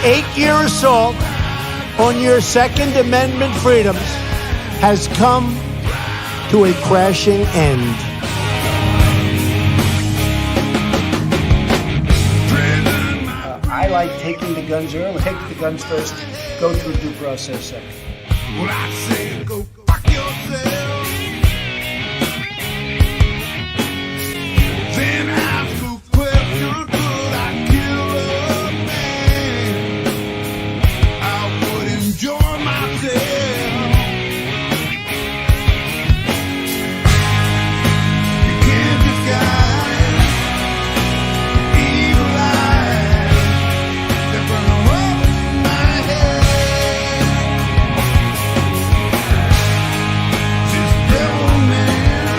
8-year assault on your Second Amendment freedoms has come to a crashing end. I like taking the guns early. Take the guns first, go through due process second. Well, I say go fuck yourself. Then ask a question, could I kill a man? I would enjoy myself. You can't disguise evil eyes that burn a hole in my head. This devil man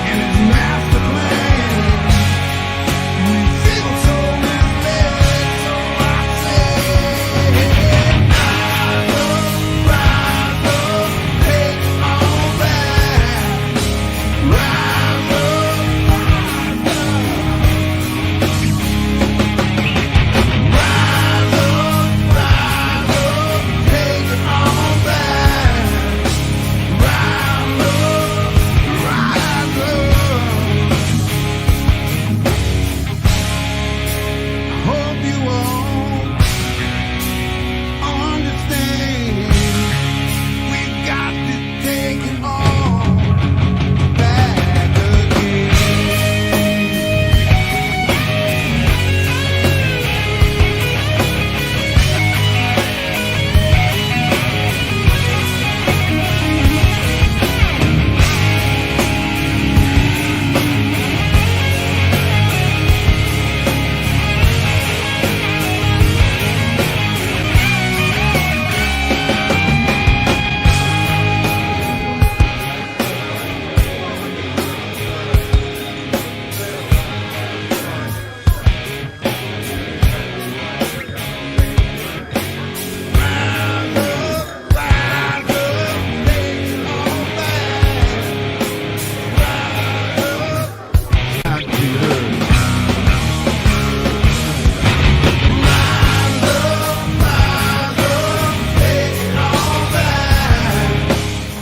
and his master plan. We feel so misled, so I say, rise up, take all back. Rise up, take it all back. Rise up. Hope you all understand. We got to take it all back again.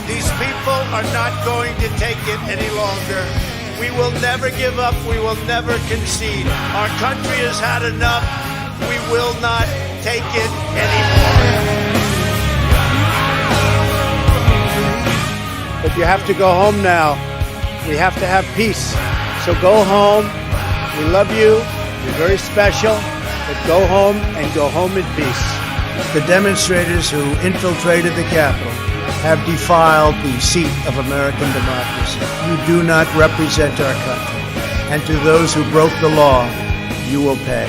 These people are not going to take it any longer. We will never give up. We will never concede. Our country has had enough. We will not take it anymore. But you have to go home now. We have to have peace. So go home. We love you. You're very special. But go home and go home in peace. The demonstrators who infiltrated the Capitol have defiled the seat of American democracy. You do not represent our country. And to those who broke the law, you will pay.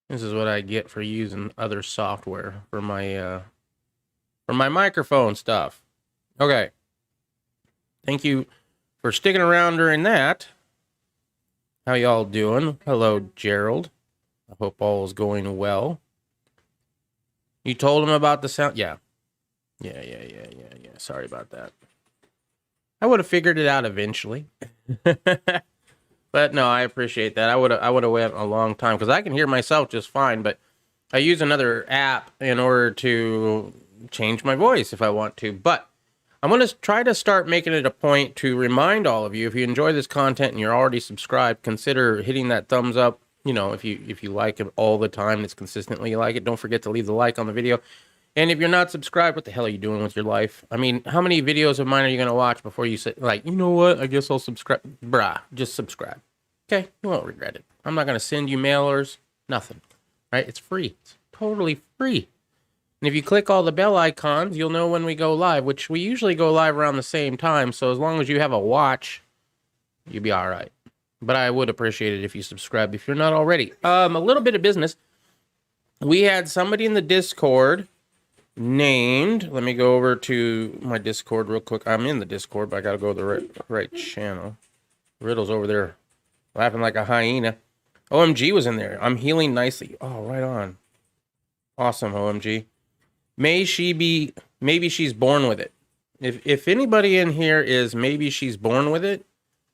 This is what I get for using other software for my microphone stuff. Okay. Thank you for sticking around during that. How y'all doing? Hello, Gerald. I hope all is going well. You told him about the sound? Yeah. Yeah. Sorry about that. I would have figured it out eventually. But no, I appreciate that. I would have went a long time because I can hear myself just fine, but I use another app in order to change my voice if I want to. But I'm going to try to start making it a point to remind all of you, if you enjoy this content and you're already subscribed, consider hitting that thumbs up. You know, if you like it all the time, it's consistently you like it, don't forget to leave the like on the video. And if you're not subscribed, what the hell are you doing with your life? I mean, how many videos of mine are you going to watch before you say, like, you know what, I guess I'll subscribe? Bruh, just subscribe. Okay? You won't regret it. I'm not going to send you mailers, nothing. Right? It's free. It's totally free. And if you click all the bell icons, you'll know when we go live, which we usually go live around the same time. So as long as you have a watch, you'll be all right. But I would appreciate it if you subscribe if you're not already. A little bit of business. We had somebody in the Discord named, let me go over to my Discord real quick. I'm in the Discord, but I gotta go to the right channel. Riddle's over there laughing like a hyena. OMG was in there. I'm healing nicely. Oh, right on. Awesome, OMG. Maybe she's born with it. If anybody in here is maybe she's born with it,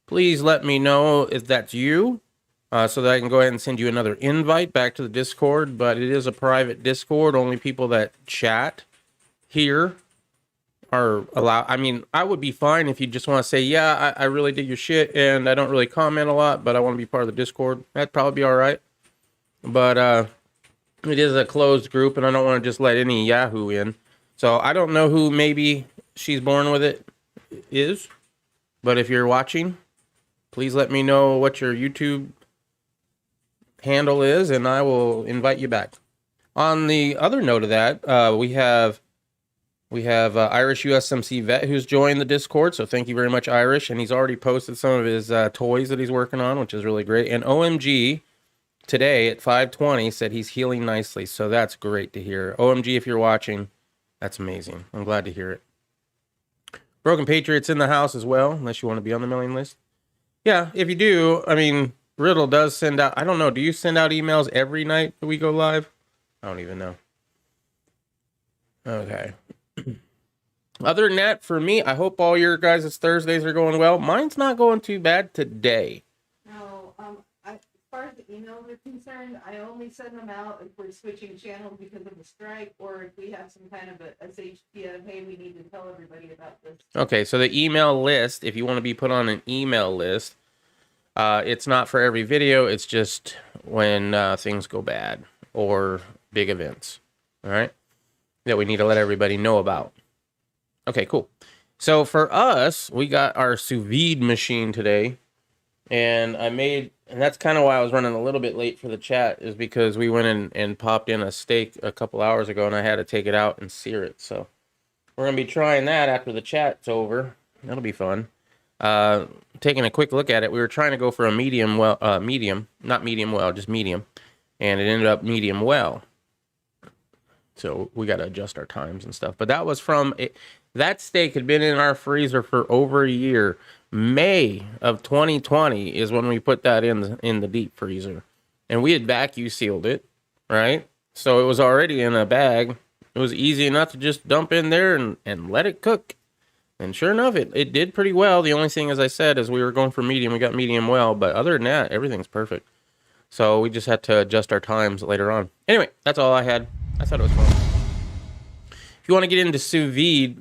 please let me know if that's you, so that I can go ahead and send you another invite back to the Discord. But it is a private Discord. Only people that chat here are allowed. I mean, I would be fine if you just want to say, yeah, I really dig your shit, and I don't really comment a lot, but I want to be part of the Discord. That'd probably be all right. But it is a closed group, and I don't want to just let any Yahoo in. So I don't know who maybe she's born with it is, but if you're watching, please let me know what your YouTube handle is, and I will invite you back. On the other note of that, we have Irish USMC vet who's joined the Discord, so thank you very much, Irish. And he's already posted some of his toys that he's working on, which is really great. And OMG today at 5:20 said he's healing nicely, so that's great to hear. OMG, if you're watching, that's amazing. I'm glad to hear it. Broken Patriots in the house as well, unless you want to be on the mailing list. Yeah, if you do, I mean, Riddle does send out, I don't know, do you send out emails every night that we go live? I don't even know. Okay. Other than that, for me, I hope all your guys' Thursdays are going well. Mine's not going too bad today. No, as far as the emails are concerned, I only send them out if we're switching channels because of the strike, or if we have some kind of a SHP of, hey, we need to tell everybody about this. Okay, so the email list, if you want to be put on an email list, it's not for every video. It's just when things go bad or big events, all right, that we need to let everybody know about. Okay, cool. So for us, we got our sous vide machine today, and that's kind of why I was running a little bit late for the chat, is because we went in and popped in a steak a couple hours ago, and I had to take it out and sear it. So we're going to be trying that after the chat's over. That'll be fun. Taking a quick look at it, we were trying to go for a medium, not medium well, just medium, and it ended up medium well. So we got to adjust our times and stuff. But that was from that steak had been in our freezer for over a year. May of 2020 is when we put that in the deep freezer, and we had vacuum sealed it, right? So it was already in a bag. It was easy enough to just dump in there and let it cook. And sure enough, it did pretty well. The only thing, as I said, is we were going for medium. We got medium well, but other than that, everything's perfect. So we just had to adjust our times later on. Anyway, that's all I had. I thought it was fun. If you want to get into sous vide,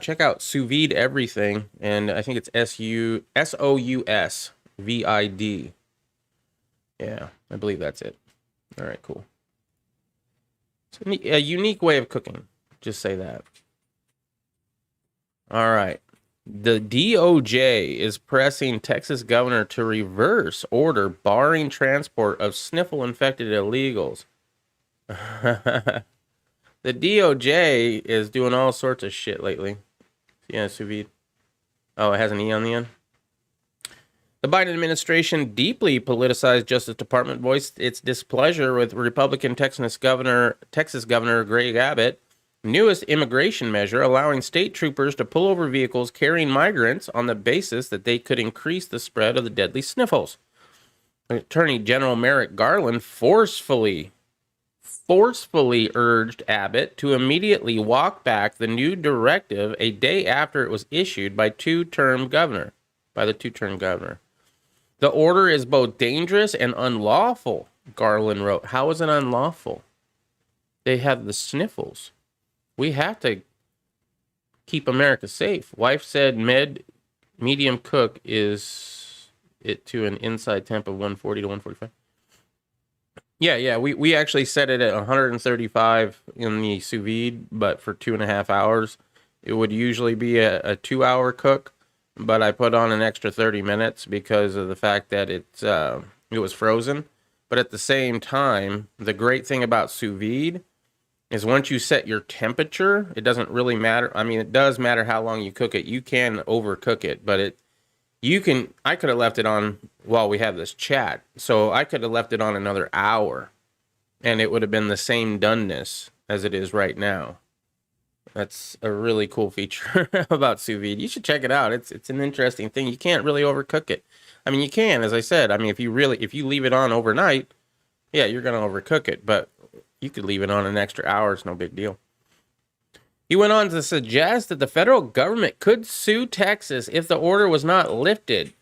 check out Sous Vide Everything, and I think it's SOUSVID. Yeah, I believe that's it. All right, cool. It's a unique way of cooking. Just say that. All right. The DOJ is pressing Texas governor to reverse order barring transport of sniffle-infected illegals. The DOJ is doing all sorts of shit lately. Yeah, sous vide. Oh, it has an E on the end. The Biden administration deeply politicized Justice Department voiced its displeasure with Republican Texas Governor Greg Abbott newest immigration measure allowing state troopers to pull over vehicles carrying migrants on the basis that they could increase the spread of the deadly sniffles. Attorney General Merrick Garland forcefully urged Abbott to immediately walk back the new directive a day after it was issued by the two-term governor. The order is both dangerous and unlawful, Garland wrote. How is it unlawful? They have the sniffles. We have to keep America safe. Wife said medium cook is it to an inside temp of 140 to 145. Yeah. We actually set it at 135 in the sous vide, but for 2.5 hours. It would usually be a 2-hour cook, but I put on an extra 30 minutes because of the fact that it was frozen. But at the same time, the great thing about sous vide is once you set your temperature, it doesn't really matter. I mean, it does matter how long you cook it. You can overcook it, but I could have left it on while we have this chat. So I could have left it on another hour and it would have been the same doneness as it is right now. That's a really cool feature about sous vide. You should check it out. It's an interesting thing. You can't really overcook it. I mean, you can, as I said. I mean, if you leave it on overnight, yeah, you're going to overcook it, but you could leave it on an extra hour. It's no big deal. He went on to suggest that the federal government could sue Texas if the order was not lifted.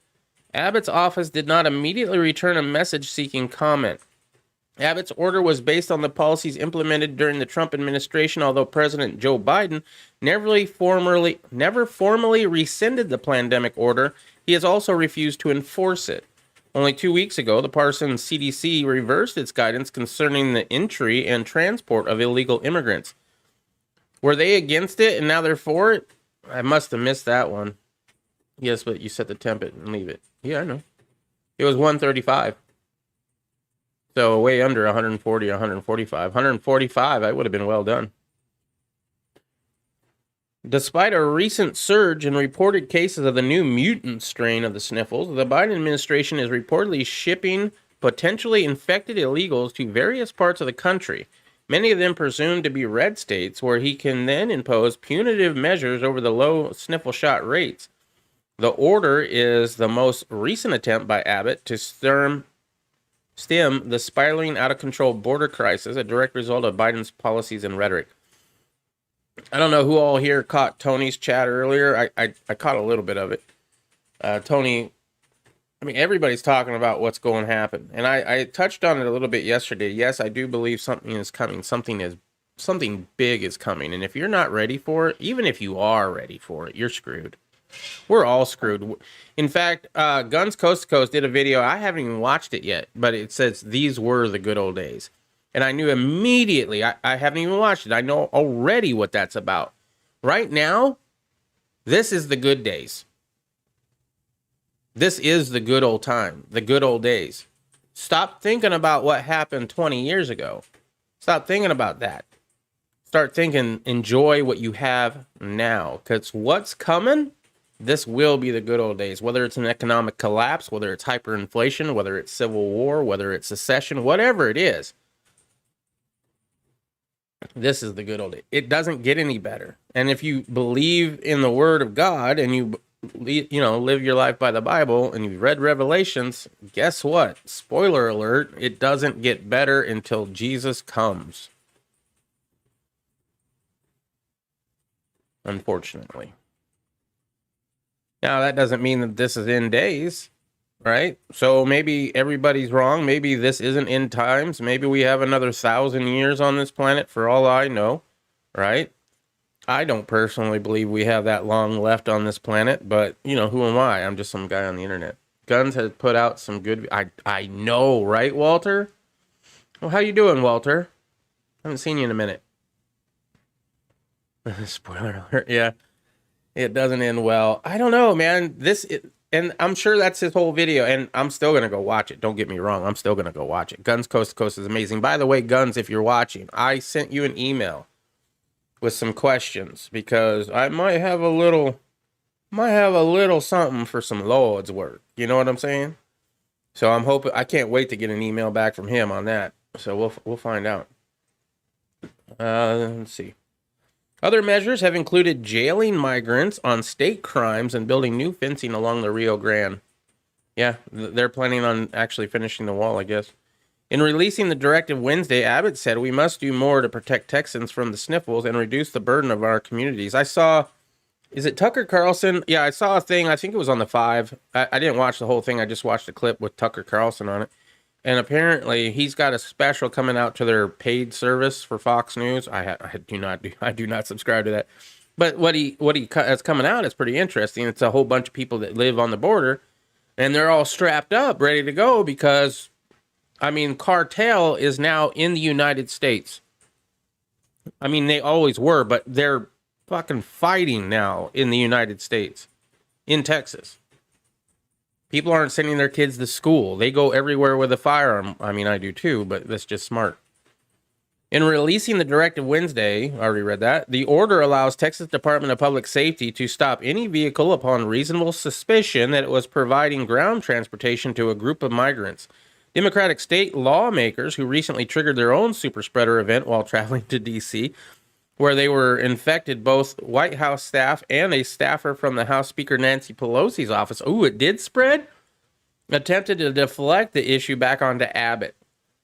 Abbott's office did not immediately return a message seeking comment. Abbott's order was based on the policies implemented during the Trump administration, although President Joe Biden never formally rescinded the pandemic order. He has also refused to enforce it. Only 2 weeks ago, the Parsons CDC reversed its guidance concerning the entry and transport of illegal immigrants. Were they against it and now they're for it? I must have missed that one. Yes, but you set the temp it and leave it. Yeah, I know. It was 135. So way under 140 or 145. 145, I would have been well done. Despite a recent surge in reported cases of the new mutant strain of the sniffles, the Biden administration is reportedly shipping potentially infected illegals to various parts of the country, many of them presumed to be red states, where he can then impose punitive measures over the low sniffle shot rates. The order is the most recent attempt by Abbott to stem the spiraling out-of-control border crisis, a direct result of Biden's policies and rhetoric. I don't know who all here caught Tony's chat earlier. I caught a little bit of it. Tony, I mean, everybody's talking about what's going to happen. And I touched on it a little bit yesterday. Yes, I do believe something is coming. Something big is coming. And if you're not ready for it, even if you are ready for it, you're screwed. We're all screwed. In fact, Guns Coast to Coast did a video. I haven't even watched it yet, but it says these were the good old days. And I knew immediately, I haven't even watched it. I know already what that's about. Right now, this is the good days. This is the good old time, the good old days. Stop thinking about what happened 20 years ago. Stop thinking about that. Start thinking, enjoy what you have now. Because what's coming, this will be the good old days. Whether it's an economic collapse, whether it's hyperinflation, whether it's civil war, whether it's secession, whatever it is. This is the good old days. It doesn't get any better. And if you believe in the word of God and you live your life by the Bible and you've read Revelations, guess what? Spoiler alert, it doesn't get better until Jesus comes. Unfortunately. Now, that doesn't mean that this is end days, right? So maybe everybody's wrong. Maybe this isn't end times. Maybe we have another 1,000 years on this planet for all I know, right? I don't personally believe we have that long left on this planet, but, who am I? I'm just some guy on the internet. Guns has put out some good... I know, right, Walter? Well, how you doing, Walter? I haven't seen you in a minute. Spoiler alert, yeah. It doesn't end well. I don't know, man. And I'm sure that's his whole video, and I'm still going to go watch it. Don't get me wrong. I'm still going to go watch it. Guns Coast to Coast is amazing. By the way, Guns, if you're watching, I sent you an email with some questions because I might have a little something for some Lord's work. You know what I'm saying? So I'm hoping, I can't wait to get an email back from him on that. So we'll find out. Let's see. Other measures have included jailing migrants on state crimes and building new fencing along the Rio Grande. Yeah, they're planning on actually finishing the wall, I guess. In releasing the directive Wednesday, Abbott said we must do more to protect Texans from the sniffles and reduce the burden of our communities. I saw, is it Tucker Carlson? Yeah, I saw a thing. I think it was on the 5. I didn't watch the whole thing. I just watched a clip with Tucker Carlson on it. And apparently he's got a special coming out to their paid service for Fox News. I do not subscribe to that. But what he has coming out is pretty interesting. It's a whole bunch of people that live on the border, and they're all strapped up, ready to go because, I mean, cartel is now in the United States. I mean, they always were, but they're fucking fighting now in the United States, in Texas. People aren't sending their kids to school. They go everywhere with a firearm. I mean, I do too, but that's just smart. In releasing the directive Wednesday, I already read that, the order allows Texas Department of Public Safety to stop any vehicle upon reasonable suspicion that it was providing ground transportation to a group of migrants. Democratic state lawmakers who recently triggered their own super spreader event while traveling to D.C., where they were infected both White House staff and a staffer from the House Speaker Nancy Pelosi's office. Ooh, it did spread? Attempted to deflect the issue back onto Abbott.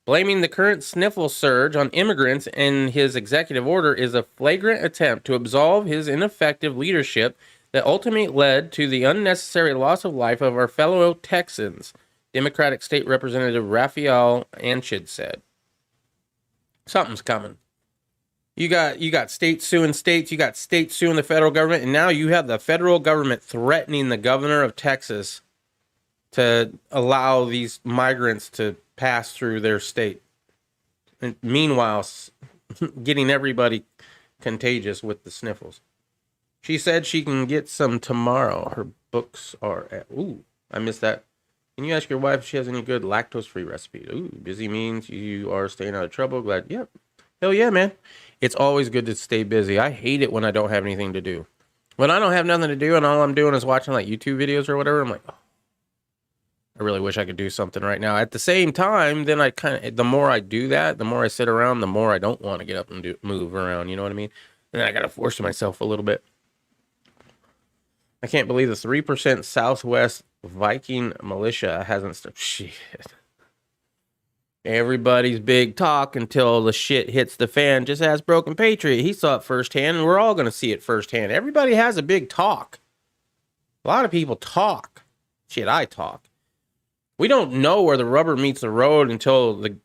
Blaming the current sniffle surge on immigrants in his executive order is a flagrant attempt to absolve his ineffective leadership that ultimately led to the unnecessary loss of life of our fellow Texans, Democratic State Representative Raphael Anchid said. Something's coming. You got states suing states, you got states suing the federal government, and now you have the federal government threatening the governor of Texas to allow these migrants to pass through their state. And meanwhile, getting everybody contagious with the sniffles. She said she can get some tomorrow. Her books are at... Ooh, I missed that. Can you ask your wife if she has any good lactose-free recipes? Ooh, busy means you are staying out of trouble. Glad. Yep. Hell yeah, man. It's always good to stay busy. I hate it when I don't have anything to do. When I don't have nothing to do and all I'm doing is watching like YouTube videos or whatever, I'm like, oh, I really wish I could do something right now. At the same time, then the more I do that, the more I sit around, the more I don't want to get up and move around. You know what I mean? And then I got to force myself a little bit. I can't believe the 3% Southwest Viking militia hasn't stopped. Shit. Everybody's big talk until the shit hits the fan. Just ask Broken Patriot. He saw it firsthand, and we're all going to see it firsthand. Everybody has a big talk. A lot of people talk. Shit, I talk. We don't know where the rubber meets the road until the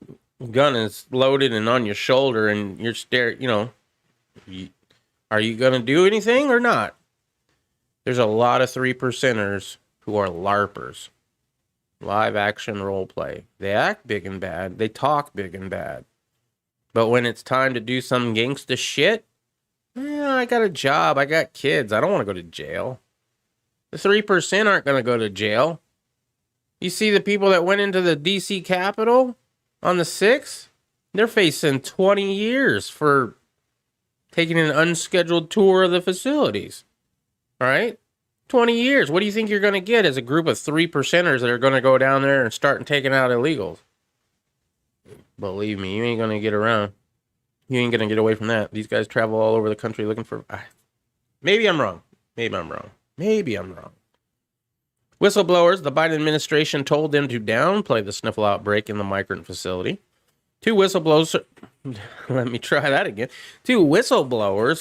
gun is loaded and on your shoulder, and you're staring, are you going to do anything or not? There's a lot of 3%ers who are LARPers. Live action role play. They act big and bad. They talk big and bad. But when it's time to do some gangsta shit, I got a job. I got kids. I don't want to go to jail. The 3% aren't going to go to jail. You see the people that went into the D.C. Capitol on the 6th? They're facing 20 years for taking an unscheduled tour of the facilities. All right? 20 years. What do you think you're going to get as a group of 3%ers that are going to go down there and start taking out illegals? Believe me, you ain't going to get around. You ain't going to get away from that. These guys travel all over the country looking for... Maybe I'm wrong. Whistleblowers, the Biden administration told them to downplay the sniffle outbreak in the migrant facility. Two whistleblowers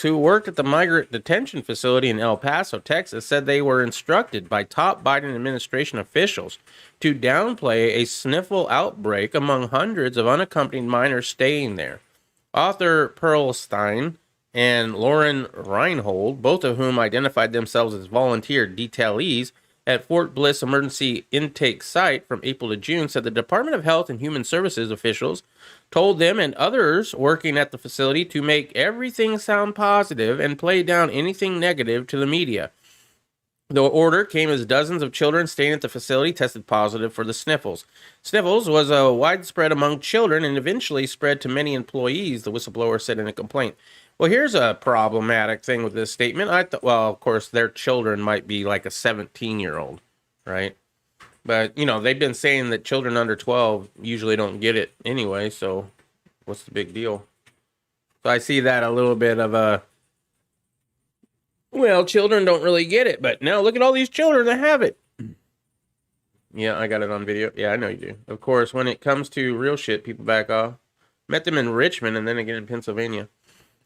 who worked at the migrant detention facility in El Paso, Texas, said they were instructed by top Biden administration officials to downplay a sniffle outbreak among hundreds of unaccompanied minors staying there. Arthur Perlstein and Lauren Reinhold, both of whom identified themselves as volunteer detailees at Fort Bliss Emergency Intake Site from April to June, said the Department of Health and Human Services officials told them and others working at the facility to make everything sound positive and play down anything negative to the media. The order came as dozens of children staying at the facility tested positive for the sniffles. Sniffles was widespread among children and eventually spread to many employees, the whistleblower said in a complaint. Well, here's a problematic thing with this statement. Well, of course, their children might be like a 17-year-old, right? But, they've been saying that children under 12 usually don't get it anyway, so what's the big deal? So I see that a little bit of a Well, children don't really get it, but now look at all these children that have it. Yeah, I got it on video. Yeah, I know you do. Of course, when it comes to real shit, people back off. Met them in Richmond and then again in Pennsylvania.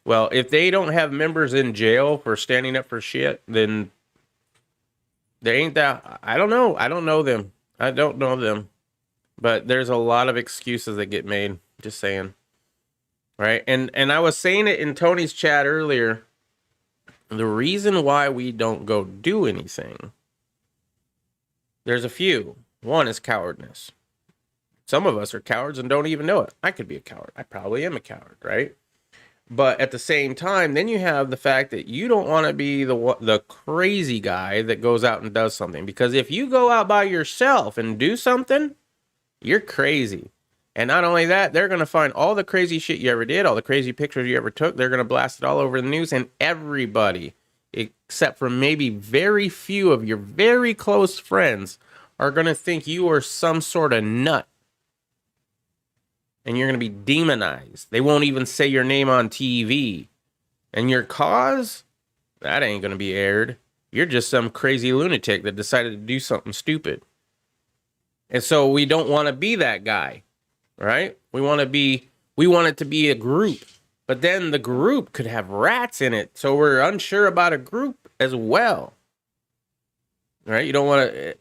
Well, if they don't have members in jail for standing up for shit, then there ain't that. I don't know. I don't know them. I don't know them. But there's a lot of excuses that get made. Just saying. Right? And I was saying it in Tony's chat earlier. The reason why we don't go do anything, there's a few. One is cowardness. Some of us are cowards and don't even know it. I could be a coward. I probably am a coward, right? But at the same time, then you have the fact that you don't want to be the crazy guy that goes out and does something. Because if you go out by yourself and do something, you're crazy. And not only that, they're going to find all the crazy shit you ever did, all the crazy pictures you ever took. They're going to blast it all over the news. And everybody, except for maybe very few of your very close friends, are going to think you are some sort of nut. And you're going to be demonized. They won't even say your name on TV. And your cause? That ain't going to be aired. You're just some crazy lunatic that decided to do something stupid. And so we don't want to be that guy, right? We want it to be a group. But then the group could have rats in it. So we're unsure about a group as well. Right? You don't want to...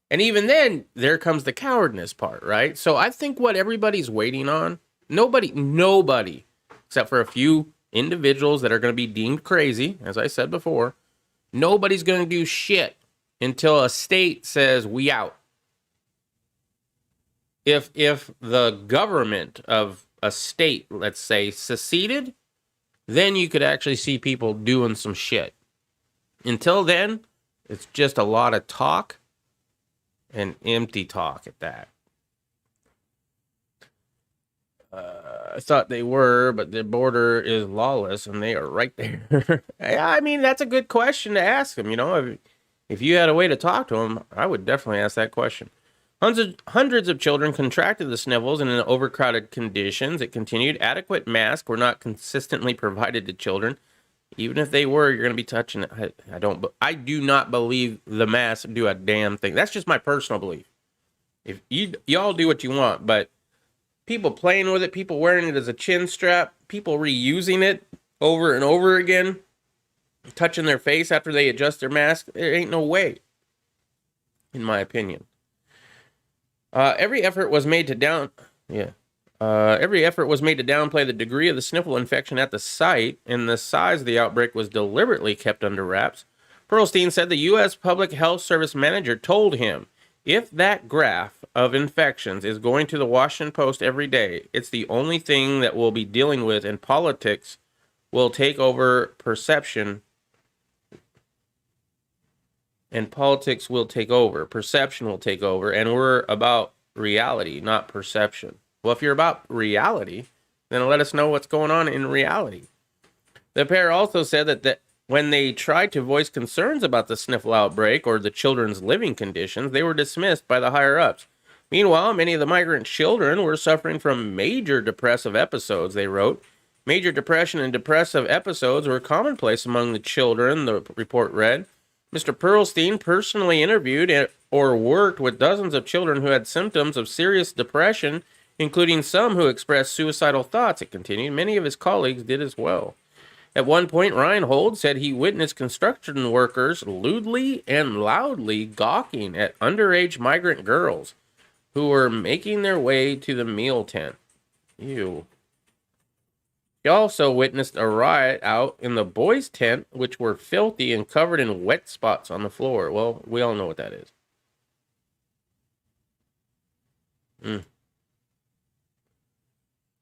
And even then, there comes the cowardness part, right? So I think what everybody's waiting on, nobody, except for a few individuals that are going to be deemed crazy, as I said before, nobody's going to do shit until a state says, we out. If the government of a state, let's say, seceded, then you could actually see people doing some shit. Until then, it's just a lot of talk. And empty talk at that. I thought they were, but the border is lawless, and they are right there. I mean, that's a good question to ask them. You know, if you had a way to talk to them, I would definitely ask that question. Hundreds of children contracted the sniffles in overcrowded conditions. It continued. Adequate masks were not consistently provided to children. Even if they were, you're going to be touching it. I do not believe the masks do a damn thing. That's just my personal belief. If y'all do what you want, but people playing with it, people wearing it as a chin strap, people reusing it over and over again, touching their face after they adjust their mask, there ain't no way, in my opinion. Every effort was made to downplay the degree of the sniffle infection at the site, and the size of the outbreak was deliberately kept under wraps. Perlstein said the U.S. Public Health Service manager told him, if that graph of infections is going to the Washington Post every day, it's the only thing that we'll be dealing with, and politics will take over perception. And politics will take over. Perception will take over, and we're about reality, not perception. Well, if you're about reality, then let us know what's going on in reality. The pair also said that when they tried to voice concerns about the sniffle outbreak or the children's living conditions, they were dismissed by the higher-ups. Meanwhile, many of the migrant children were suffering from major depressive episodes, they wrote. Major depression and depressive episodes were commonplace among the children, the report read. Mr. Perlstein personally interviewed or worked with dozens of children who had symptoms of serious depression, including some who expressed suicidal thoughts, it continued. Many of his colleagues did as well. At one point, Reinhold said he witnessed construction workers lewdly and loudly gawking at underage migrant girls who were making their way to the meal tent. Ew. He also witnessed a riot out in the boys' tent, which were filthy and covered in wet spots on the floor. Well, we all know what that is.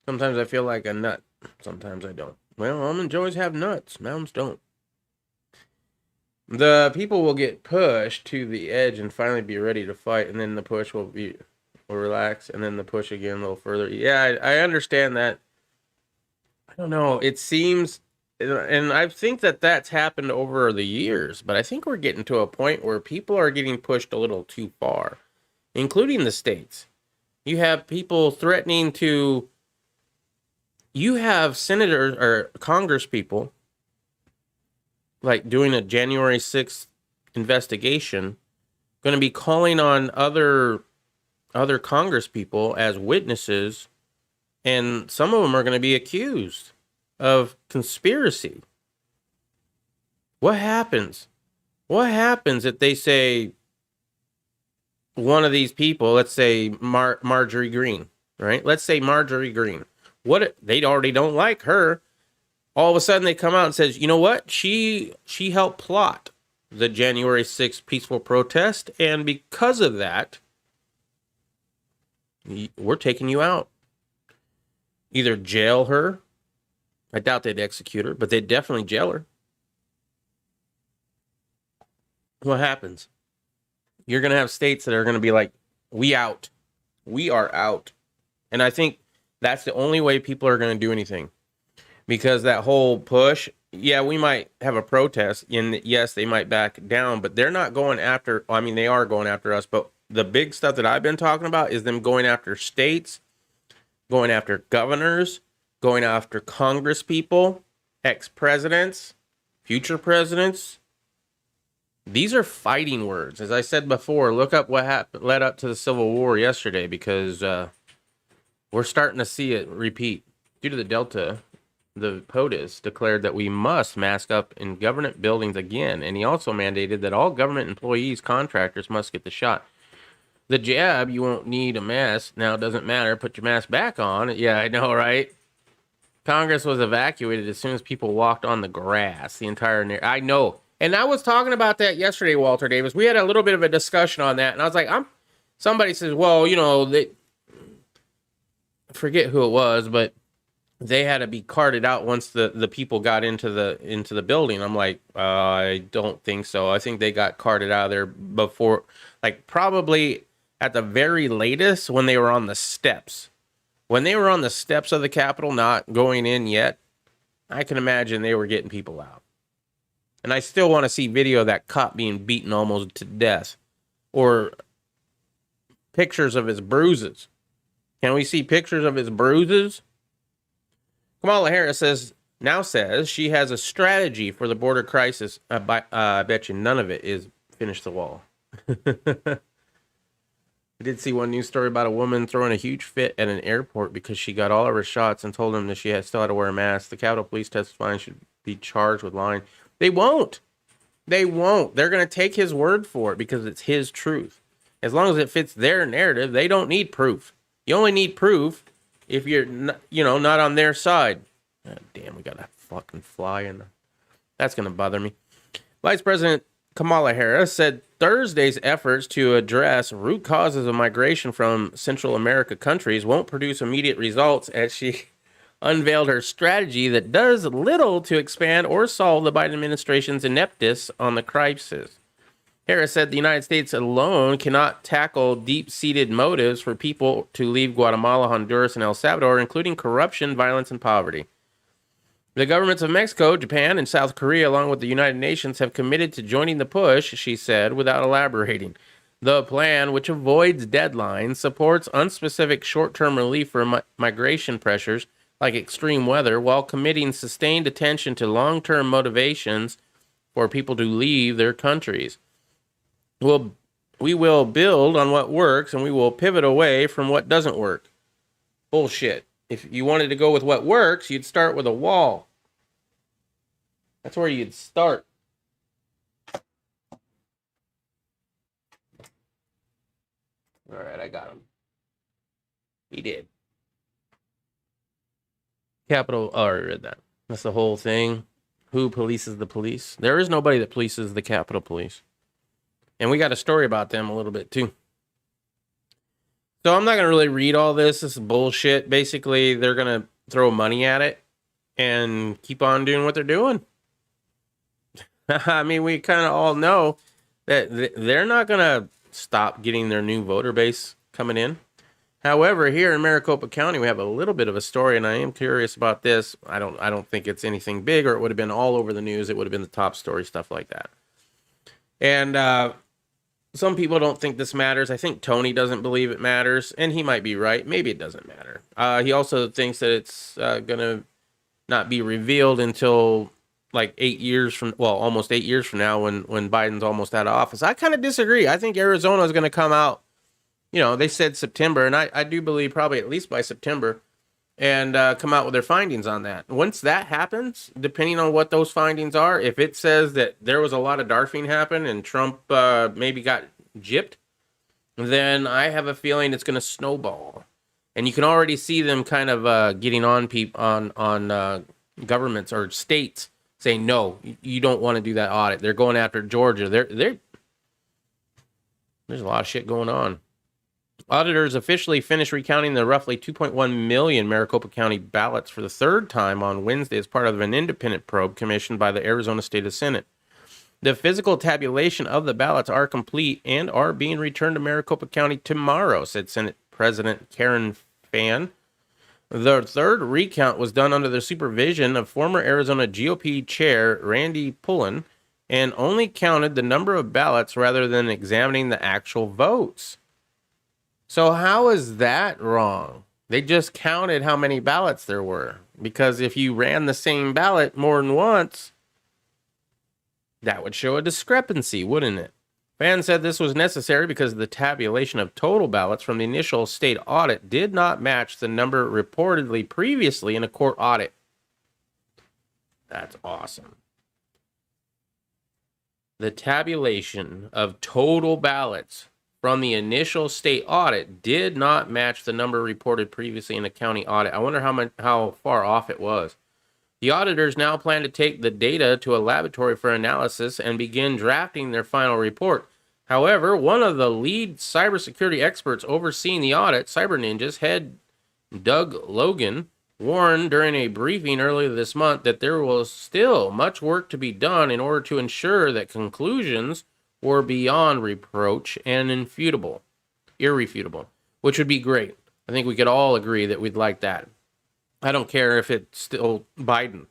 Sometimes I feel like a nut. Sometimes I don't. Well, almond joys have nuts. Mounds don't. The people will get pushed to the edge and finally be ready to fight, and then the push will relax, and then the push again a little further. Yeah, I understand that. I don't know. It seems, and I think that that's happened over the years, but I think we're getting to a point where people are getting pushed a little too far, including the states. You have people threatening to... You have senators or Congress people like doing a January 6th investigation, going to be calling on other Congress people as witnesses, and some of them are going to be accused of conspiracy. What happens? What happens if they say one of these people, let's say Marjorie Greene, right? Let's say Marjorie Greene. What they already don't like her. All of a sudden they come out and says, you know what? She helped plot the January 6th peaceful protest, and because of that, we're taking you out. Either jail her. I doubt they'd execute her, but they'd definitely jail her. What happens? You're going to have states that are going to be like, we out. We are out. And I think that's the only way people are going to do anything. Because that whole push, yeah, we might have a protest, and yes, they might back down, but they're not going after, I mean, they are going after us, but the big stuff that I've been talking about is them going after states, going after governors, going after Congress people, ex-presidents, future presidents. These are fighting words. As I said before, look up what happened, led up to the Civil War yesterday, because we're starting to see it repeat. Due to the Delta, the POTUS declared that we must mask up in government buildings again, and he also mandated that all government employees, contractors must get the shot. The jab, you won't need a mask. Now, it doesn't matter. Put your mask back on. Yeah, I know, right? Congress was evacuated as soon as people walked on the grass. The entire... I know. And I was talking about that yesterday, Walter Davis. We had a little bit of a discussion on that, and I was like, somebody says, well, you know, they... I forget who it was, but they had to be carted out once the people got into the building. I'm like, I don't think so. I think they got carted out of there before, like probably at the very latest when they were on the steps. When they were on the steps of the Capitol, not going in yet, I can imagine they were getting people out. And I still want to see video of that cop being beaten almost to death, or pictures of his bruises. Can we see pictures of his bruises? Kamala Harris says she has a strategy for the border crisis. I bet you none of it is finish the wall. I did see one news story about a woman throwing a huge fit at an airport because she got all of her shots and told them that she still had to wear a mask. The Capitol Police testifying should be charged with lying. They won't. They won't. They're going to take his word for it because it's his truth. As long as it fits their narrative, they don't need proof. You only need proof if you're not, not on their side. Oh, damn, we got a fucking fly in there. That's going to bother me. Vice President Kamala Harris said Thursday's efforts to address root causes of migration from Central America countries won't produce immediate results, as she unveiled her strategy that does little to expand or solve the Biden administration's ineptness on the crisis. Harris said the United States alone cannot tackle deep-seated motives for people to leave Guatemala, Honduras, and El Salvador, including corruption, violence, and poverty. The governments of Mexico, Japan, and South Korea, along with the United Nations, have committed to joining the push, she said, without elaborating. The plan, which avoids deadlines, supports unspecific short-term relief for migration pressures like extreme weather, while committing sustained attention to long-term motivations for people to leave their countries. We will build on what works, and we will pivot away from what doesn't work. Bullshit. If you wanted to go with what works, you'd start with a wall. That's where you'd start. All right, I got him. He did. Capital. Oh, I read that. That's the whole thing. Who polices the police? There is nobody that polices the Capitol Police. And we got a story about them a little bit, too. So I'm not going to really read all this. This is bullshit. Basically, they're going to throw money at it and keep on doing what they're doing. I mean, we kind of all know that they're not going to stop getting their new voter base coming in. However, here in Maricopa County, we have a little bit of a story, and I am curious about this. I don't think it's anything big, or it would have been all over the news. It would have been the top story, stuff like that. And some people don't think this matters. I think Tony doesn't believe it matters, and he might be right. Maybe it doesn't matter. He also thinks that it's going to not be revealed until like 8 years from, well, almost 8 years from now when Biden's almost out of office. I kind of disagree. I think Arizona is going to come out, they said September, and I do believe probably at least by September, and come out with their findings on that. Once that happens, depending on what those findings are, if it says that there was a lot of darfing happen and Trump maybe got gypped, then I have a feeling it's going to snowball. And you can already see them kind of getting on governments or states saying, no, you don't want to do that audit. They're going after Georgia. There's a lot of shit going on. Auditors officially finished recounting the roughly 2.1 million Maricopa County ballots for the third time on Wednesday as part of an independent probe commissioned by the Arizona State Senate. The physical tabulation of the ballots are complete and are being returned to Maricopa County tomorrow, said Senate President Karen Fann. The third recount was done under the supervision of former Arizona GOP Chair Randy Pullen and only counted the number of ballots rather than examining the actual votes. So how is that wrong? They just counted how many ballots there were. Because if you ran the same ballot more than once, that would show a discrepancy, wouldn't it? Fan said this was necessary because the tabulation of total ballots from the initial state audit did not match the number reportedly previously in a court audit. That's awesome. The tabulation of total ballots from the initial state audit did not match the number reported previously in a county audit. I wonder how far off it was. The auditors now plan to take the data to a laboratory for analysis and begin drafting their final report. However, one of the lead cybersecurity experts overseeing the audit, Cyber Ninjas head Doug Logan, warned during a briefing earlier this month that there was still much work to be done in order to ensure that conclusions were beyond reproach and irrefutable, which would be great. I think we could all agree that we'd like that. I don't care if it's still Biden.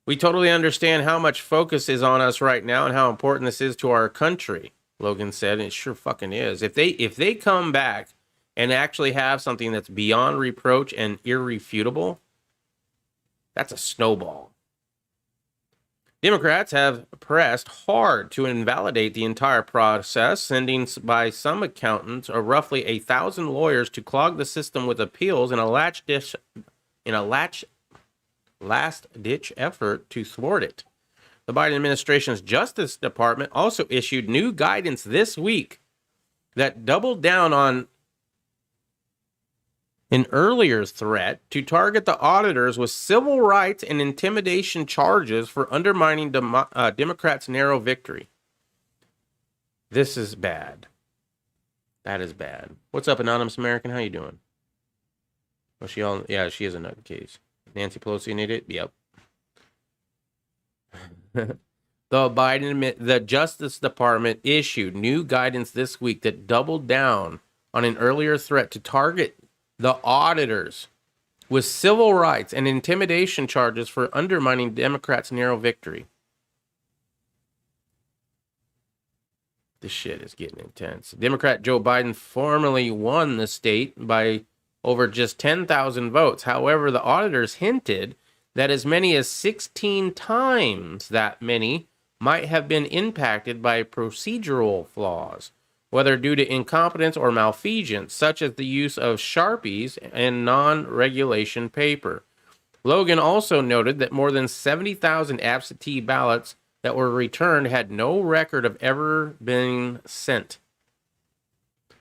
We totally understand how much focus is on us right now and how important this is to our country, Logan said, and it sure fucking is. If they come back and actually have something that's beyond reproach and irrefutable, that's a snowball. Democrats have pressed hard to invalidate the entire process, sending by some accountants roughly 1,000 lawyers to clog the system with appeals in a last-ditch effort to thwart it. The Biden administration's Justice Department also issued new guidance this week that doubled down on an earlier threat to target the auditors with civil rights and intimidation charges for undermining Democrats' narrow victory. This is bad. That is bad. What's up, Anonymous American? How you doing? Oh, she is a nutcase. Nancy Pelosi an idiot? Yep. The Justice Department issued new guidance this week that doubled down on an earlier threat to target the auditors with civil rights and intimidation charges for undermining Democrats' narrow victory. This shit is getting intense. Democrat Joe Biden formally won the state by over just 10,000 votes. However, the auditors hinted that as many as 16 times that many might have been impacted by procedural flaws, whether due to incompetence or malfeasance, such as the use of Sharpies and non-regulation paper. Logan also noted that more than 70,000 absentee ballots that were returned had no record of ever being sent.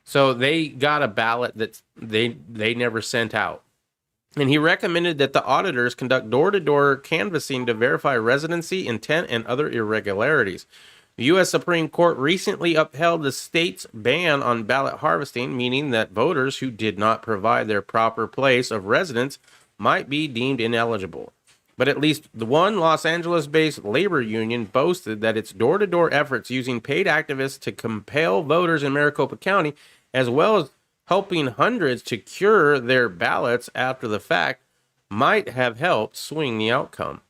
So they got a ballot that they never sent out. And he recommended that the auditors conduct door-to-door canvassing to verify residency, intent, and other irregularities. The U.S. Supreme Court recently upheld the state's ban on ballot harvesting, meaning that voters who did not provide their proper place of residence might be deemed ineligible. But at least the one Los Angeles-based labor union boasted that its door-to-door efforts using paid activists to compel voters in Maricopa County, as well as helping hundreds to cure their ballots after the fact, might have helped swing the outcome.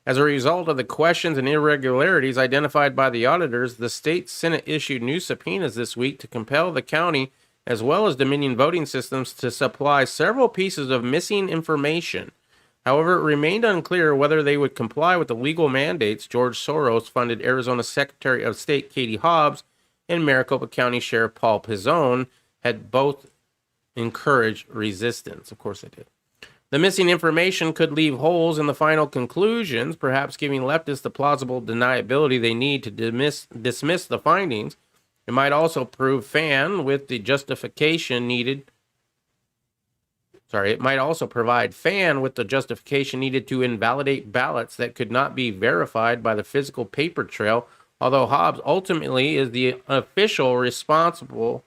As a result of the questions and irregularities identified by the auditors, the state Senate issued new subpoenas this week to compel the county, as well as Dominion voting systems, to supply several pieces of missing information. However, it remained unclear whether they would comply with the legal mandates. George Soros funded Arizona Secretary of State Katie Hobbs and Maricopa County Sheriff Paul Pizzone had both encouraged resistance. Of course they did. The missing information could leave holes in the final conclusions, perhaps giving leftists the plausible deniability they need to dismiss the findings. It might also prove It might also provide Fan with the justification needed to invalidate ballots that could not be verified by the physical paper trail, although Hobbs ultimately is the official responsible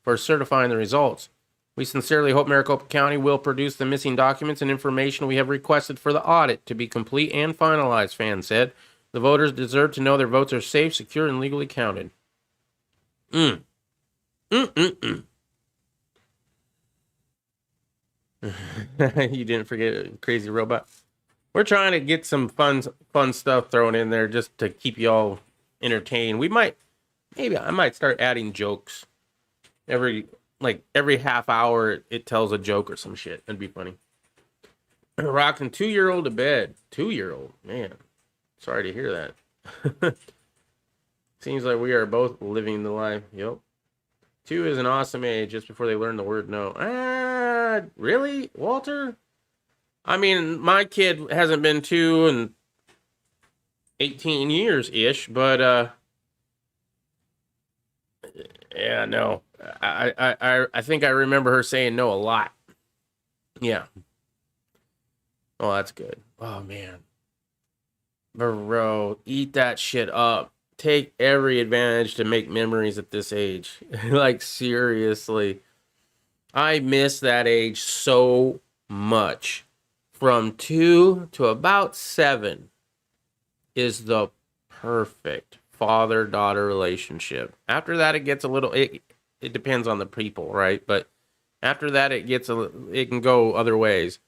for certifying the results. We sincerely hope Maricopa County will produce the missing documents and information we have requested for the audit to be complete and finalized, Fan said. The voters deserve to know their votes are safe, secure, and legally counted. You didn't forget Crazy Robot. We're trying to get some fun stuff thrown in there just to keep y'all entertained. I might start adding jokes every half hour. It tells a joke or some shit. That'd be funny. Rocking 2-year-old to bed. 2-year-old, man. Sorry to hear that. Seems like we are both living the life. Yep. 2 is an awesome age just before they learn the word no. Really, Walter? I mean, my kid hasn't been 2 in 18 years-ish, but, yeah, no. I think I remember her saying no a lot. Yeah. Oh, that's good. Oh, man. Bro, eat that shit up. Take every advantage to make memories at this age. Like, seriously. I miss that age so much. From 2 to about 7 is the perfect father-daughter relationship. After that, it gets a little... It depends on the people, right? But after that, it can go other ways.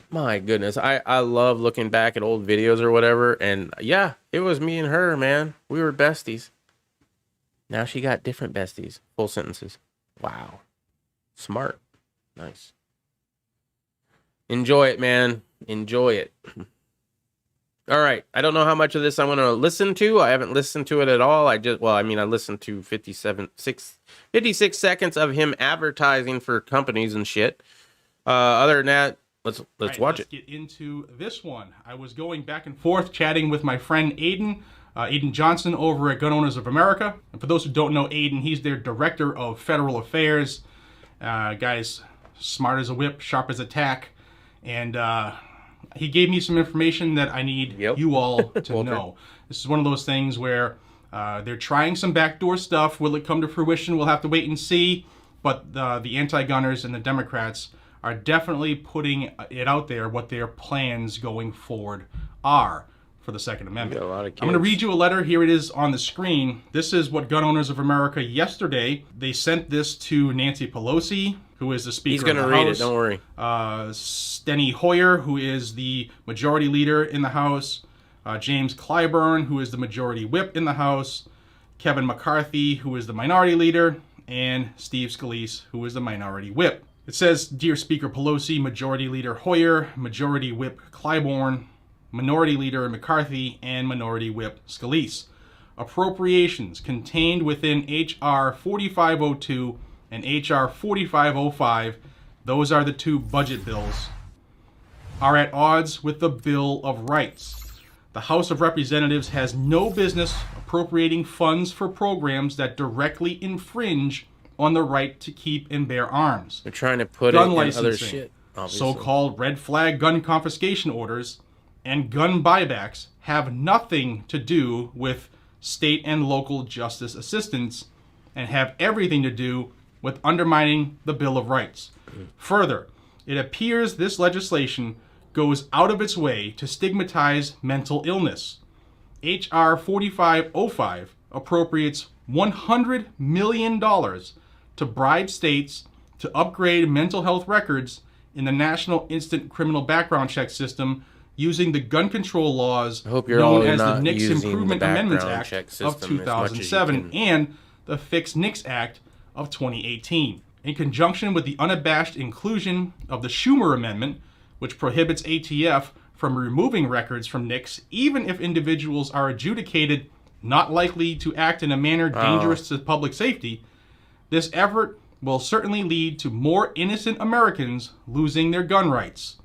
My goodness, I love looking back at old videos or whatever, and yeah, it was me and her, man. We were besties. Now she got different besties. Full sentences. Wow. Smart. Nice. Enjoy it, man. Enjoy it. All right. I don't know how much of this I'm going to listen to. I haven't listened to it at all. I listened to 56 seconds of him advertising for companies and shit. Other than that, Let's watch it. Let's get into this one. I was going back and forth chatting with my friend Aiden Johnson over at Gun Owners of America. And for those who don't know Aiden, he's their Director of Federal Affairs. Guy's smart as a whip, sharp as a tack. And he gave me some information that I need you all to know. This is one of those things where they're trying some backdoor stuff. Will it come to fruition? We'll have to wait and see. But the anti-gunners and the Democrats are definitely putting it out there what their plans going forward are for the Second Amendment. I'm going to read you a letter. Here it is on the screen. This is what Gun Owners of America yesterday, they sent this to Nancy Pelosi, who is the Speaker of the House. He's going to read it, don't worry. Steny Hoyer, who is the Majority Leader in the House. James Clyburn, who is the Majority Whip in the House. Kevin McCarthy, who is the Minority Leader. And Steve Scalise, who is the Minority Whip. It says, Dear Speaker Pelosi, Majority Leader Hoyer, Majority Whip Clyburn, Minority Leader McCarthy, and Minority Whip Scalise. Appropriations contained within H.R. 4502 and H.R. 4505, those are the 2 budget bills, are at odds with the Bill of Rights. The House of Representatives has no business appropriating funds for programs that directly infringe on the right to keep and bear arms. They're trying to put gun it in licensing, other shit, obviously. So-called red flag gun confiscation orders, and gun buybacks have nothing to do with state and local justice assistance and have everything to do with undermining the Bill of Rights. Further, it appears this legislation goes out of its way to stigmatize mental illness. H.R. 4505 appropriates $100 million to bribe states to upgrade mental health records in the National Instant Criminal Background Check System using the gun control laws known as the NICS Improvement Amendments Act of 2007 and the Fix NICS Act of 2018. In conjunction with the unabashed inclusion of the Schumer Amendment, which prohibits ATF from removing records from NICS even if individuals are adjudicated not likely to act in a manner dangerous to public safety, this effort will certainly lead to more innocent Americans losing their gun rights.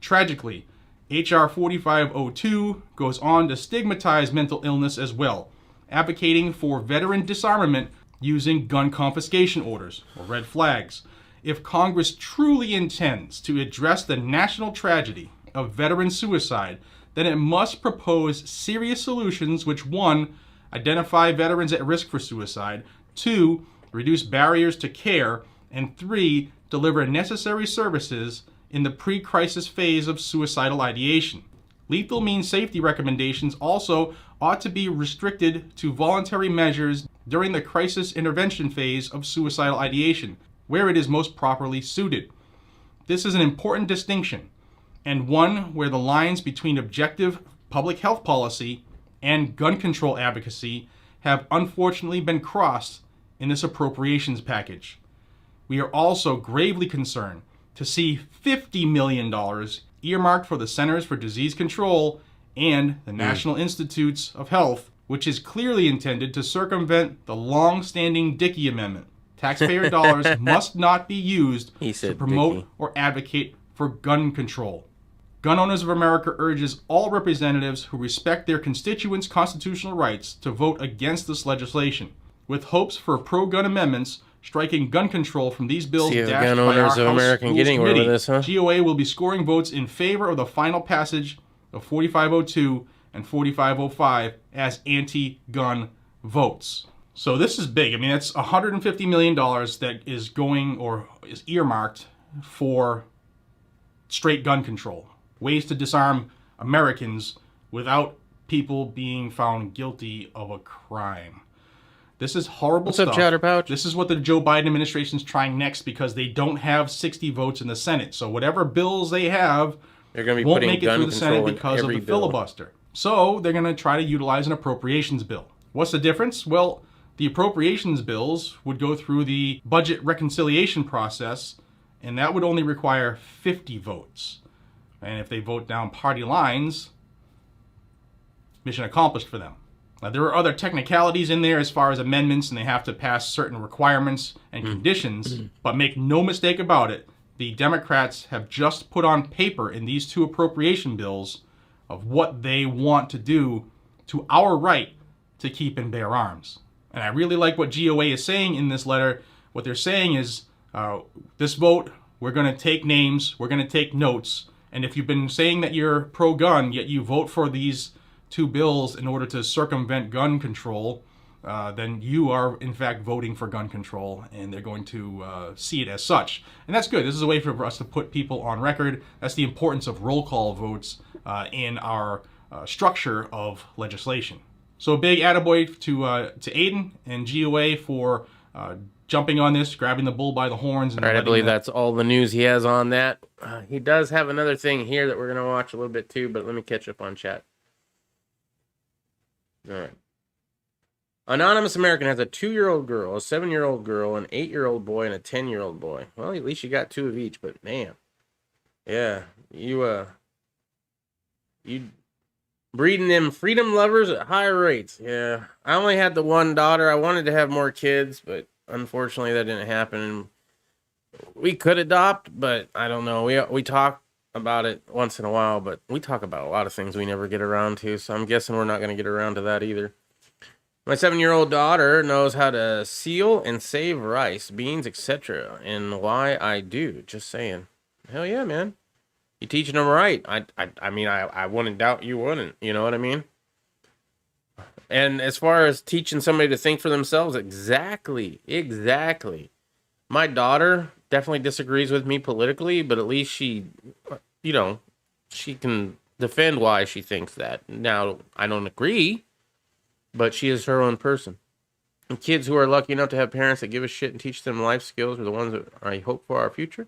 Tragically, H.R. 4502 goes on to stigmatize mental illness as well, advocating for veteran disarmament using gun confiscation orders, or red flags. If Congress truly intends to address the national tragedy of veteran suicide, then it must propose serious solutions which 1. Identify veterans at risk for suicide, 2. Reduce barriers to care, and 3. Deliver necessary services in the pre-crisis phase of suicidal ideation. Lethal means safety recommendations also ought to be restricted to voluntary measures during the crisis intervention phase of suicidal ideation, where it is most properly suited. This is an important distinction, and one where the lines between objective public health policy and gun control advocacy have unfortunately been crossed in this appropriations package. We are also gravely concerned to see $50 million earmarked for the Centers for Disease Control and the National Institutes of Health, which is clearly intended to circumvent the long-standing Dickey Amendment. Taxpayer dollars must not be used to promote Dickey. or advocate for gun control. Gun Owners of America urges all representatives who respect their constituents' constitutional rights to vote against this legislation, with hopes for pro-gun amendments striking gun control from these bills See if dashed Gun by Owners our of House America can Rules get anywhere with Committee. this, huh? GOA will be scoring votes in favor of the final passage of 4502 and 4505 as anti-gun votes. So this is big. I mean, it's $150 million that is going or is earmarked for straight gun control. Ways to disarm Americans without people being found guilty of a crime. This is horrible What's stuff. up, Chatterpouch? This is what the Joe Biden administration is trying next because they don't have 60 votes in the Senate. So whatever bills they have They're going to be won't putting make it gun through the Senate control in because of the every bill. filibuster. So they're going to try to utilize an appropriations bill. What's the difference? Well, the appropriations bills would go through the budget reconciliation process, and that would only require 50 votes. And if they vote down party lines, mission accomplished for them. Now, there are other technicalities in there as far as amendments, and they have to pass certain requirements and conditions, but make no mistake about it, the Democrats have just put on paper in these two appropriation bills of what they want to do to our right to keep and bear arms. And I really like what GOA is saying in this letter. What they're saying is, this vote, we're going to take names, we're going to take notes, and if you've been saying that you're pro-gun, yet you vote for these two bills in order to circumvent gun control, then you are in fact voting for gun control, and they're going to see it as such. And that's good. This is a way for us to put people on record. That's the importance of roll call votes in our structure of legislation. So a big attaboy to Aiden and GOA for jumping on this, grabbing the bull by the horns. And All right, I believe letting that's all the news he has on that. He does have another thing here that we're going to watch a little bit too, but let me catch up on chat. All right. Anonymous American has a 2-year-old girl, a 7-year-old girl, an 8-year-old boy, and a 10-year-old boy. Well, at least you got 2 of each, but man. Yeah, you breeding them freedom lovers at high rates. Yeah. I only had the one daughter. I wanted to have more kids, but unfortunately that didn't happen. We could adopt, but I don't know. We talk about it once in a while, but we talk about a lot of things we never get around to, so I'm guessing we're not going to get around to that either. My 7-year-old daughter knows how to seal and save rice, beans, etc. And why I do. Just saying. Hell yeah, man. You teaching them right. I mean, I wouldn't doubt you wouldn't. You know what I mean? And as far as teaching somebody to think for themselves, exactly. My daughter definitely disagrees with me politically, but at least she, she can defend why she thinks that. Now, I don't agree, but she is her own person. And kids who are lucky enough to have parents that give a shit and teach them life skills are the ones that I hope for our future.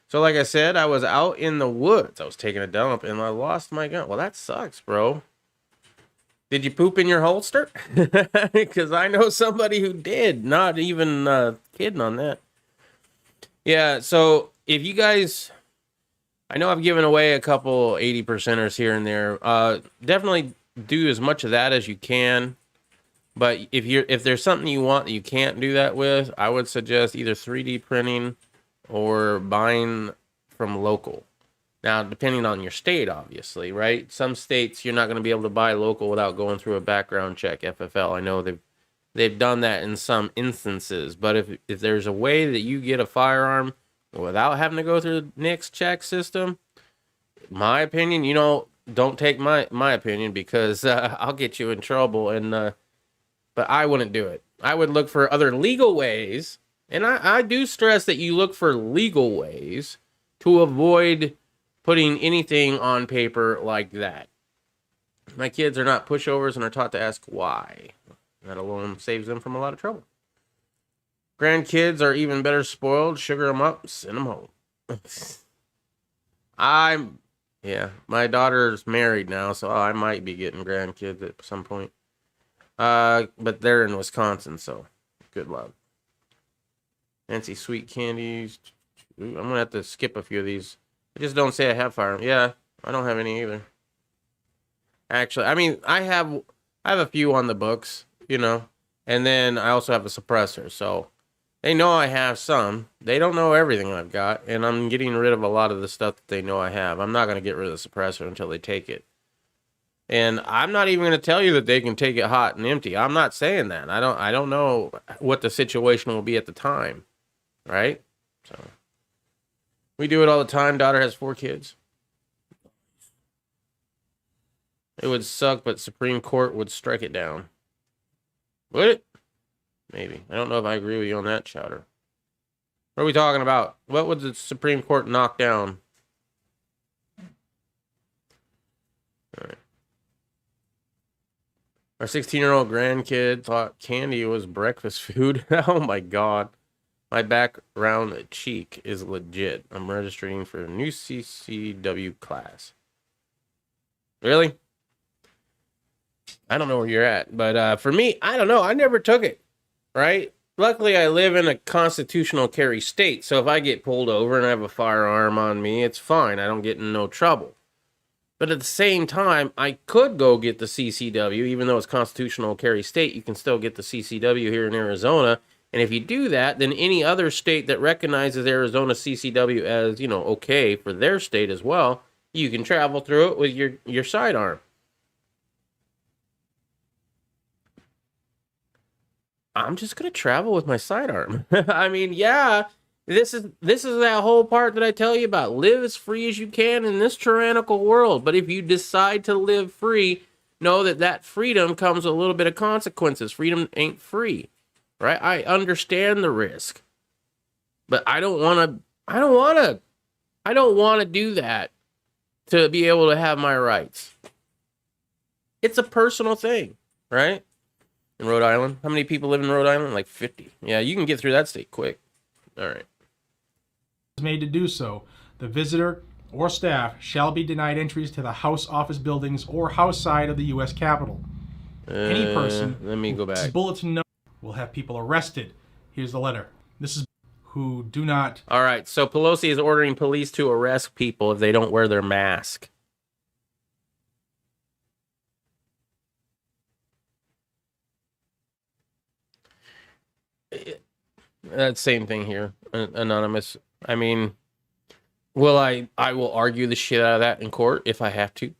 So like I said, I was out in the woods. I was taking a dump and I lost my gun. Well, that sucks, bro. Did you poop in your holster? Because I know somebody who did. Not even kidding on that. Yeah, so if you guys... I know I've given away a couple 80%ers here and there. Definitely do as much of that as you can. But if there's something you want that you can't do that with, I would suggest either 3D printing or buying from local. Now, depending on your state, obviously, right? Some states you're not going to be able to buy local without going through a background check, FFL. I know they've done that in some instances, but if there's a way that you get a firearm without having to go through the NICS check system, my opinion, don't take my opinion because I'll get you in trouble. But I wouldn't do it. I would look for other legal ways, and I do stress that you look for legal ways to avoid putting anything on paper like that. My kids are not pushovers and are taught to ask why. That alone saves them from a lot of trouble. Grandkids are even better spoiled. Sugar them up, send them home. My daughter's married now, so I might be getting grandkids at some point. But they're in Wisconsin, so good luck. Fancy sweet candies. I'm gonna have to skip a few of these. I just don't say I have firearms. Yeah, I don't have any either. Actually, I mean, I have a few on the books, and then I also have a suppressor. So they know I have some. They don't know everything I've got, and I'm getting rid of a lot of the stuff that they know I have. I'm not gonna get rid of the suppressor until they take it. And I'm not even going to tell you that they can take it hot and empty. I'm not saying that. I don't know what the situation will be at the time, right? So we do it all the time. Daughter has 4 kids. It would suck, but Supreme Court would strike it down. Would it? Maybe. I don't know if I agree with you on that, Chowder. What are we talking about? What would the Supreme Court knock down? All right. Our 16-year-old grandkid thought candy was breakfast food. Oh my God. My background cheek is legit. I'm registering for a new CCW class. Really? I don't know where you're at, but for me, I don't know. I never took it, right? Luckily, I live in a constitutional carry state, so if I get pulled over and I have a firearm on me, it's fine. I don't get in no trouble. But at the same time, I could go get the CCW, even though it's constitutional carry state, you can still get the CCW here in Arizona. And if you do that, then any other state that recognizes Arizona CCW as, okay for their state as well, you can travel through it with your sidearm. I'm just going to travel with my sidearm. I mean, yeah, this is that whole part that I tell you about. Live as free as you can in this tyrannical world. But if you decide to live free, know that freedom comes with a little bit of consequences. Freedom ain't free, right? I understand the risk, but I don't want to do that to be able to have my rights. It's a personal thing, right? In Rhode Island, how many people live in Rhode Island? Like 50. Yeah, you can get through that state quick. All right. Made to do so, the visitor or staff shall be denied entries to the House office buildings or House side of the U.S. Capitol. Any person let me go back. Bulletin note will have people arrested. Here's the letter. This is who do not. All right, so Pelosi is ordering police to arrest people if they don't wear their mask. That same thing here, anonymous. I mean, I will argue the shit out of that in court if I have to.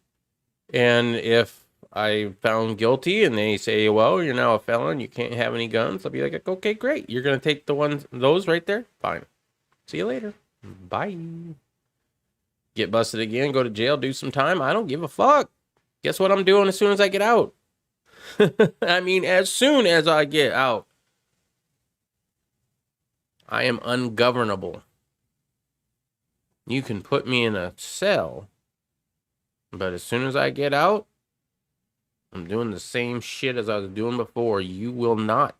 And if I found guilty and they say, well, you're now a felon, you can't have any guns, I'll be like, okay, great. You're going to take those right there? Fine. See you later. Bye. Get busted again, go to jail, do some time. I don't give a fuck. Guess what I'm doing as soon as I get out? I mean, as soon as I get out. I am ungovernable. You can put me in a cell, but as soon as I get out, I'm doing the same shit as I was doing before. You will not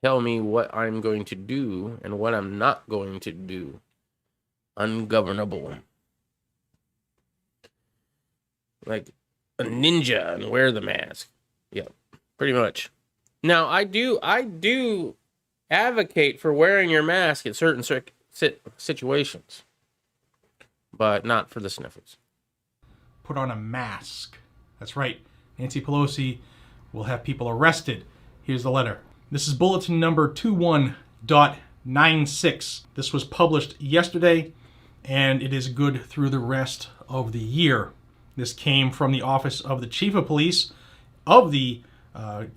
tell me what I'm going to do and what I'm not going to do. Ungovernable. Like a ninja and wear the mask. Yep, pretty much. Now, I do advocate for wearing your mask in certain situations. but not for the sniffles. Put on a mask. That's right. Nancy Pelosi will have people arrested. Here's the letter. This is bulletin number 21.96. This was published yesterday, and it is good through the rest of the year. This came from the Office of the Chief of Police of the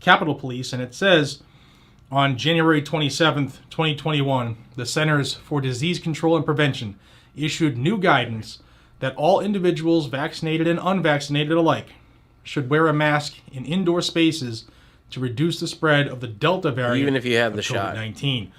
Capitol Police, and it says, on January 27th, 2021, the Centers for Disease Control and Prevention issued new guidance that all individuals, vaccinated and unvaccinated alike, should wear a mask in indoor spaces to reduce the spread of the Delta variant, even if you have the shot. COVID-19.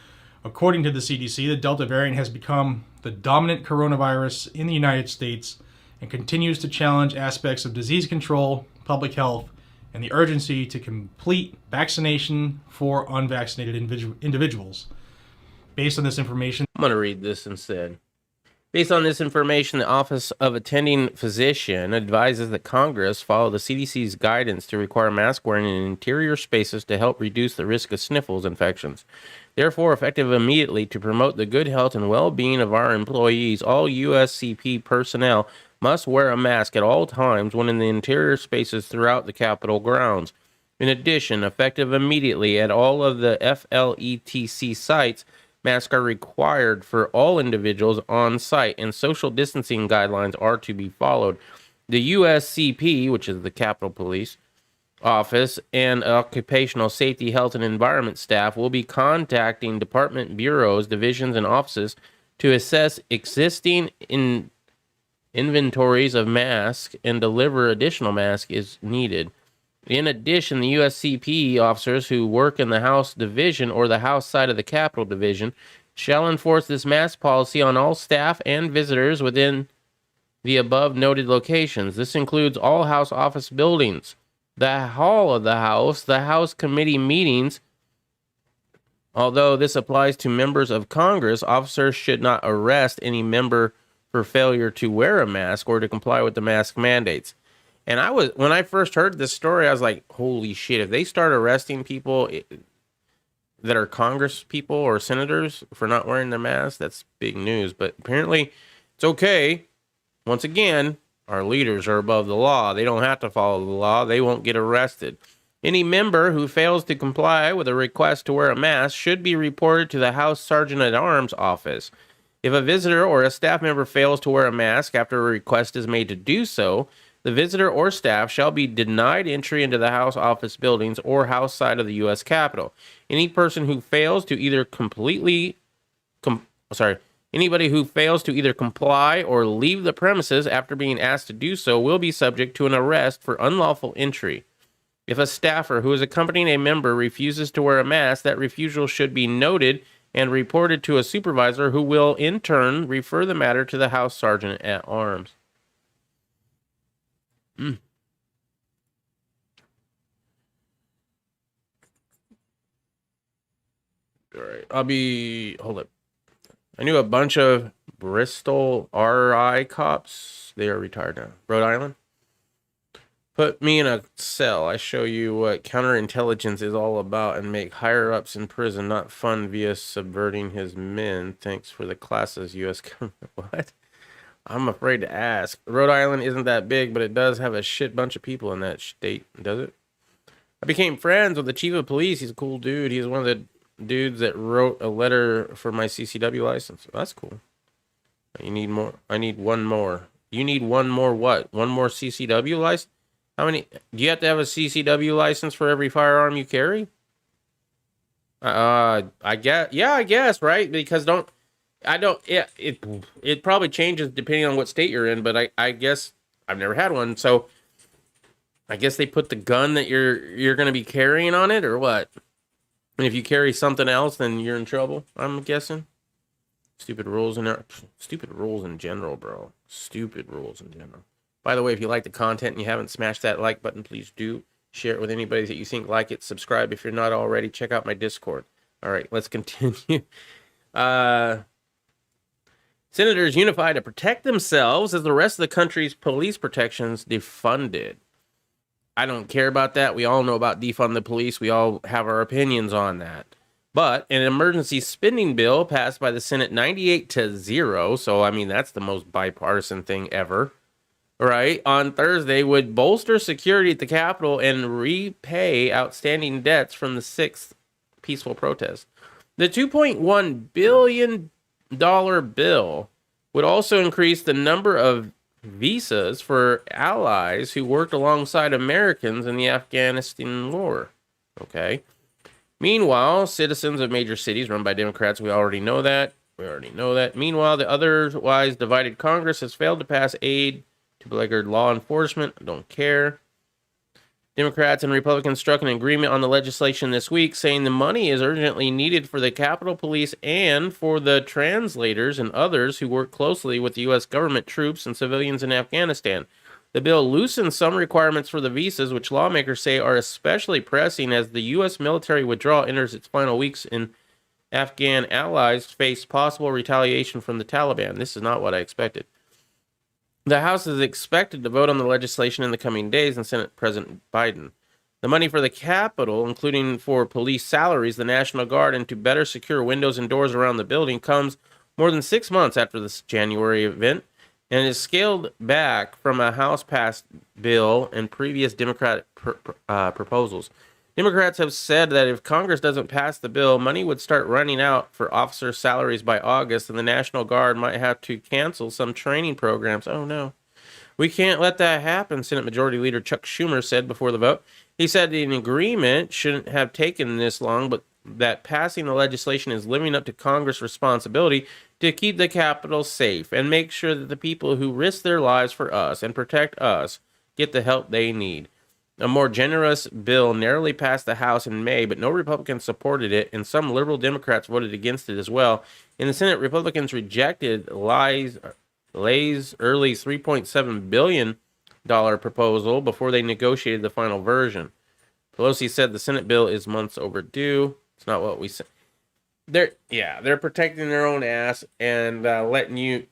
According to the CDC, the Delta variant has become the dominant coronavirus in the United States and continues to challenge aspects of disease control, public health, and the urgency to complete vaccination for unvaccinated individuals. Based on this information, I'm going to read this instead. Based on this information, the Office of Attending Physician advises that Congress follow the CDC's guidance to require mask wearing in interior spaces to help reduce the risk of sniffles infections. Therefore, effective immediately to promote the good health and well-being of our employees, all USCP personnel must wear a mask at all times when in the interior spaces throughout the Capitol grounds. In addition, effective immediately at all of the FLETC sites, masks are required for all individuals on site, and social distancing guidelines are to be followed. The USCP, which is the Capitol Police Office, and Occupational Safety, Health, and Environment staff will be contacting department bureaus, divisions, and offices to assess existing inventories of masks and deliver additional masks as needed. In addition, the USCP officers who work in the House Division or the House side of the Capitol Division shall enforce this mask policy on all staff and visitors within the above noted locations. This includes all House office buildings, the hall of the House committee meetings. Although this applies to members of Congress, officers should not arrest any member for failure to wear a mask or to comply with the mask mandates. And when I first heard this story, I was like, holy shit, if they start arresting people that are Congress people or senators for not wearing their masks, that's big news. But apparently it's okay. Once again, our leaders are above the law. They don't have to follow the law. They won't get arrested. Any member who fails to comply with a request to wear a mask should be reported to the House Sergeant at Arms office. If a visitor or a staff member fails to wear a mask after a request is made to do so, the visitor or staff shall be denied entry into the House office buildings or House side of the U.S. Capitol. Any person who fails to either anybody who fails to either comply or leave the premises after being asked to do so will be subject to an arrest for unlawful entry. If a staffer who is accompanying a member refuses to wear a mask, that refusal should be noted and reported to a supervisor who will, in turn, refer the matter to the House Sergeant at Arms. All right, hold up. I knew a bunch of Bristol RI cops. They are retired now. Rhode Island. Put me in a cell. I show you what counterintelligence is all about and make higher-ups in prison not fun via subverting his men. Thanks for the classes, U.S. government. What? I'm afraid to ask. Rhode Island isn't that big, but it does have a shit bunch of people in that state, does it? I became friends with the chief of police. He's a cool dude. He's one of the dudes that wrote a letter for my CCW license. That's cool. You need more. I need one more. You need one more what? One more CCW license? How many? Do you have to have a CCW license for every firearm you carry? I guess. Yeah, I guess, right? Because it probably changes depending on what state you're in, but I guess I've never had one, so I guess they put the gun that you're going to be carrying on it, or what? And if you carry something else, then you're in trouble, I'm guessing. Stupid rules in general, bro. Stupid rules in general. By the way, if you like the content and you haven't smashed that like button, please do. Share it with anybody that you think like it. Subscribe if you're not already. Check out my Discord. All right, let's continue. Senators unify to protect themselves as the rest of the country's police protections defunded. I don't care about that. We all know about defund the police. We all have our opinions on that. But an emergency spending bill passed by the Senate 98-0, so I mean that's the most bipartisan thing ever, right? On Thursday would bolster security at the Capitol and repay outstanding debts from the 6th peaceful protest. The $2.1 billion bill would also increase the number of visas for allies who worked alongside Americans in the Afghanistan war. Okay. Meanwhile, citizens of major cities run by Democrats, we already know that. Meanwhile, the otherwise divided Congress has failed to pass aid to beleaguered law enforcement. I don't care. Democrats and Republicans struck an agreement on the legislation this week, saying the money is urgently needed for the Capitol Police and for the translators and others who work closely with the U.S. government troops and civilians in Afghanistan. The bill loosens some requirements for the visas, which lawmakers say are especially pressing as the U.S. military withdrawal enters its final weeks and Afghan allies face possible retaliation from the Taliban. This is not what I expected. The House is expected to vote on the legislation in the coming days, and Senate President Biden. The money for the Capitol, including for police salaries, the National Guard, and to better secure windows and doors around the building, comes more than 6 months after this January event and is scaled back from a House-passed bill and previous Democratic proposals. Democrats have said that if Congress doesn't pass the bill, money would start running out for officer salaries by August, and the National Guard might have to cancel some training programs. Oh, no. We can't let that happen, Senate Majority Leader Chuck Schumer said before the vote. He said an agreement shouldn't have taken this long, but that passing the legislation is living up to Congress' responsibility to keep the Capitol safe and make sure that the people who risk their lives for us and protect us get the help they need. A more generous bill narrowly passed the House in May, but no Republicans supported it, and some liberal Democrats voted against it as well. In the Senate, Republicans rejected Lay's early $3.7 billion proposal before they negotiated the final version. Pelosi said the Senate bill is months overdue. It's not what we said. They're protecting their own ass and letting you.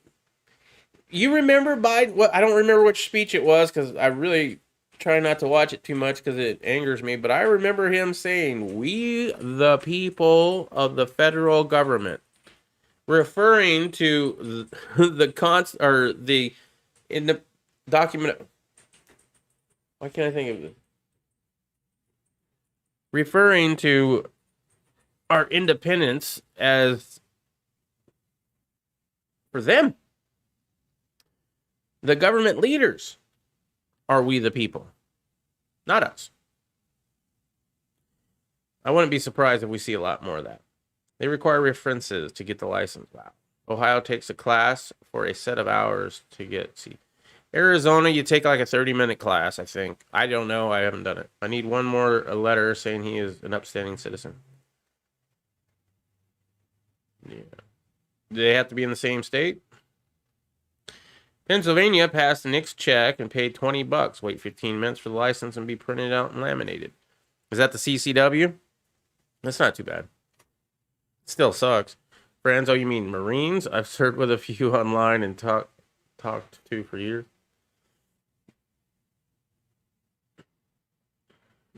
You remember Biden? Well, I don't remember which speech it was because I really try not to watch it too much because it angers me. But I remember him saying, "We, the people of the federal government," referring to in the document. Why can't I think of it? Referring to our independence as for them. The government leaders are we the people, not us. I wouldn't be surprised if we see a lot more of that. They require references to get the license. Wow. Ohio takes a class for a set of hours to get. See, Arizona, you take like a 30-minute class, I think. I don't know. I haven't done it. I need one more letter saying he is an upstanding citizen. Yeah. Do they have to be in the same state? Pennsylvania passed the Nick's check and paid $20. Wait 15 minutes for the license and be printed out and laminated. Is that the CCW? That's not too bad. Still sucks. Friends, oh, you mean Marines? I've served with a few online and talked to for years.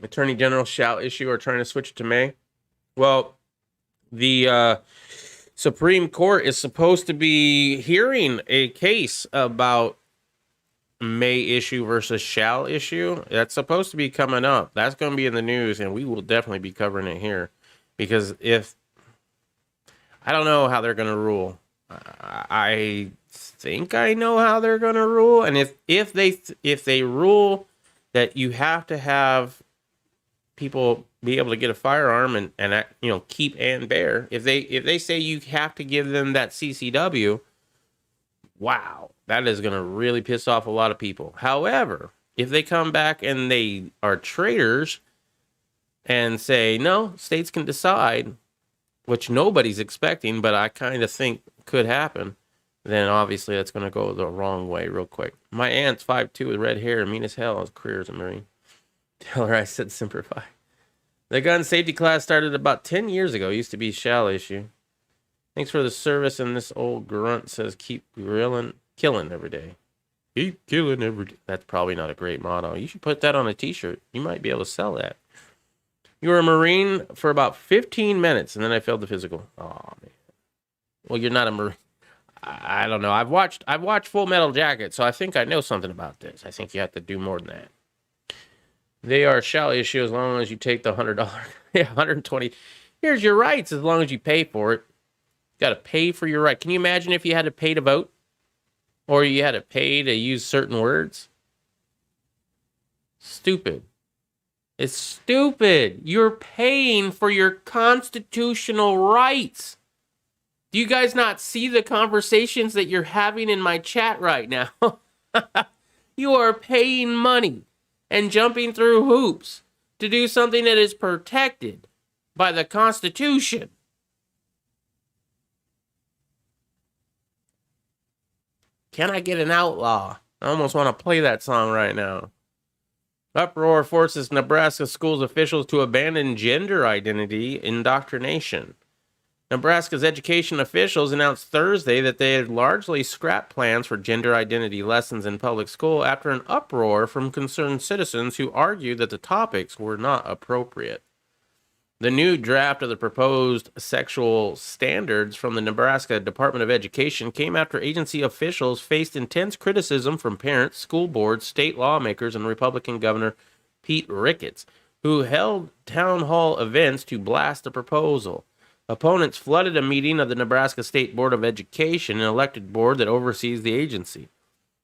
Attorney General shall issue or trying to switch it to May. Well, the Supreme Court is supposed to be hearing a case about may issue versus shall issue. That's supposed to be coming up. That's going to be in the news, and we will definitely be covering it here. Because I don't know how they're going to rule. I think I know how they're going to rule. And if they rule that you have to have people be able to get a firearm and keep and bear, if they say you have to give them that CCW, wow, that is going to really piss off a lot of people. However, if they come back and they are traitors and say, no, states can decide, which nobody's expecting, but I kind of think could happen, then obviously that's going to go the wrong way real quick. My aunt's 5'2" with red hair, mean as hell, his career as a Marine. Tell her I said simplify. The gun safety class started about 10 years ago. It used to be shall issue. Thanks for the service, and this old grunt says keep killing every day. Keep killing every day. That's probably not a great motto. You should put that on a t-shirt. You might be able to sell that. You were a Marine for about 15 minutes, and then I failed the physical. Oh man. Well, you're not a Marine. I don't know. I've watched Full Metal Jacket, so I think I know something about this. I think you have to do more than that. They are shall issue as long as you take the $100. Yeah, 120. Here's your rights as long as you pay for it. You got to pay for your right. Can you imagine if you had to pay to vote? Or you had to pay to use certain words? Stupid. It's stupid. You're paying for your constitutional rights. Do you guys not see the conversations that you're having in my chat right now? You are paying money and jumping through hoops to do something that is protected by the Constitution. Can I get an outlaw? I almost want to play that song right now. Uproar forces Nebraska schools officials to abandon gender identity indoctrination. Nebraska's education officials announced Thursday that they had largely scrapped plans for gender identity lessons in public school after an uproar from concerned citizens who argued that the topics were not appropriate. The new draft of the proposed sexual standards from the Nebraska Department of Education came after agency officials faced intense criticism from parents, school boards, state lawmakers, and Republican Governor Pete Ricketts, who held town hall events to blast the proposal. Opponents flooded a meeting of the Nebraska State Board of Education, an elected board that oversees the agency.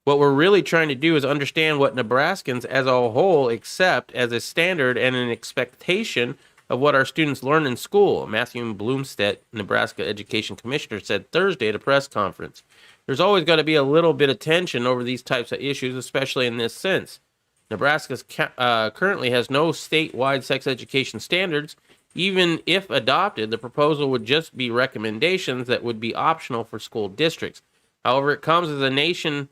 What we're really trying to do is understand what Nebraskans as a whole accept as a standard and an expectation of what our students learn in school, Matthew Bloomstead, Nebraska Education Commissioner, said Thursday at a press conference. There's always got to be a little bit of tension over these types of issues, especially in this sense. Nebraska currently has no statewide sex education standards. Even if adopted, the proposal would just be recommendations that would be optional for school districts. However, it comes as a national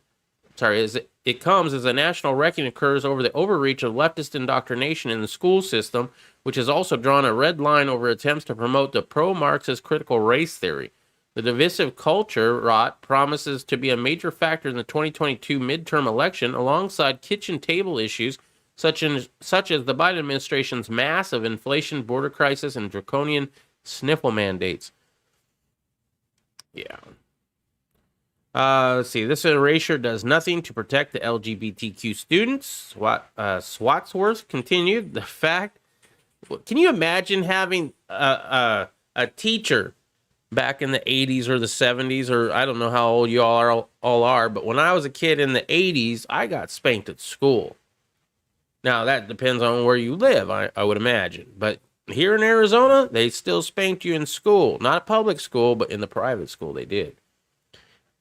reckoning occurs over the overreach of leftist indoctrination in the school system, which has also drawn a red line over attempts to promote the pro-Marxist critical race theory. The divisive culture rot promises to be a major factor in the 2022 midterm election, alongside kitchen table issues such as the Biden administration's massive inflation, border crisis, and draconian sniffle mandates. Yeah. Let's see. This erasure does nothing to protect the LGBTQ students. Swatsworth continued. The fact. Can you imagine having a teacher back in the 80s or the 70s, or I don't know how old you all are, but when I was a kid in the 80s, I got spanked at school. Now, that depends on where you live, I would imagine. But here in Arizona, they still spanked you in school. Not public school, but in the private school they did.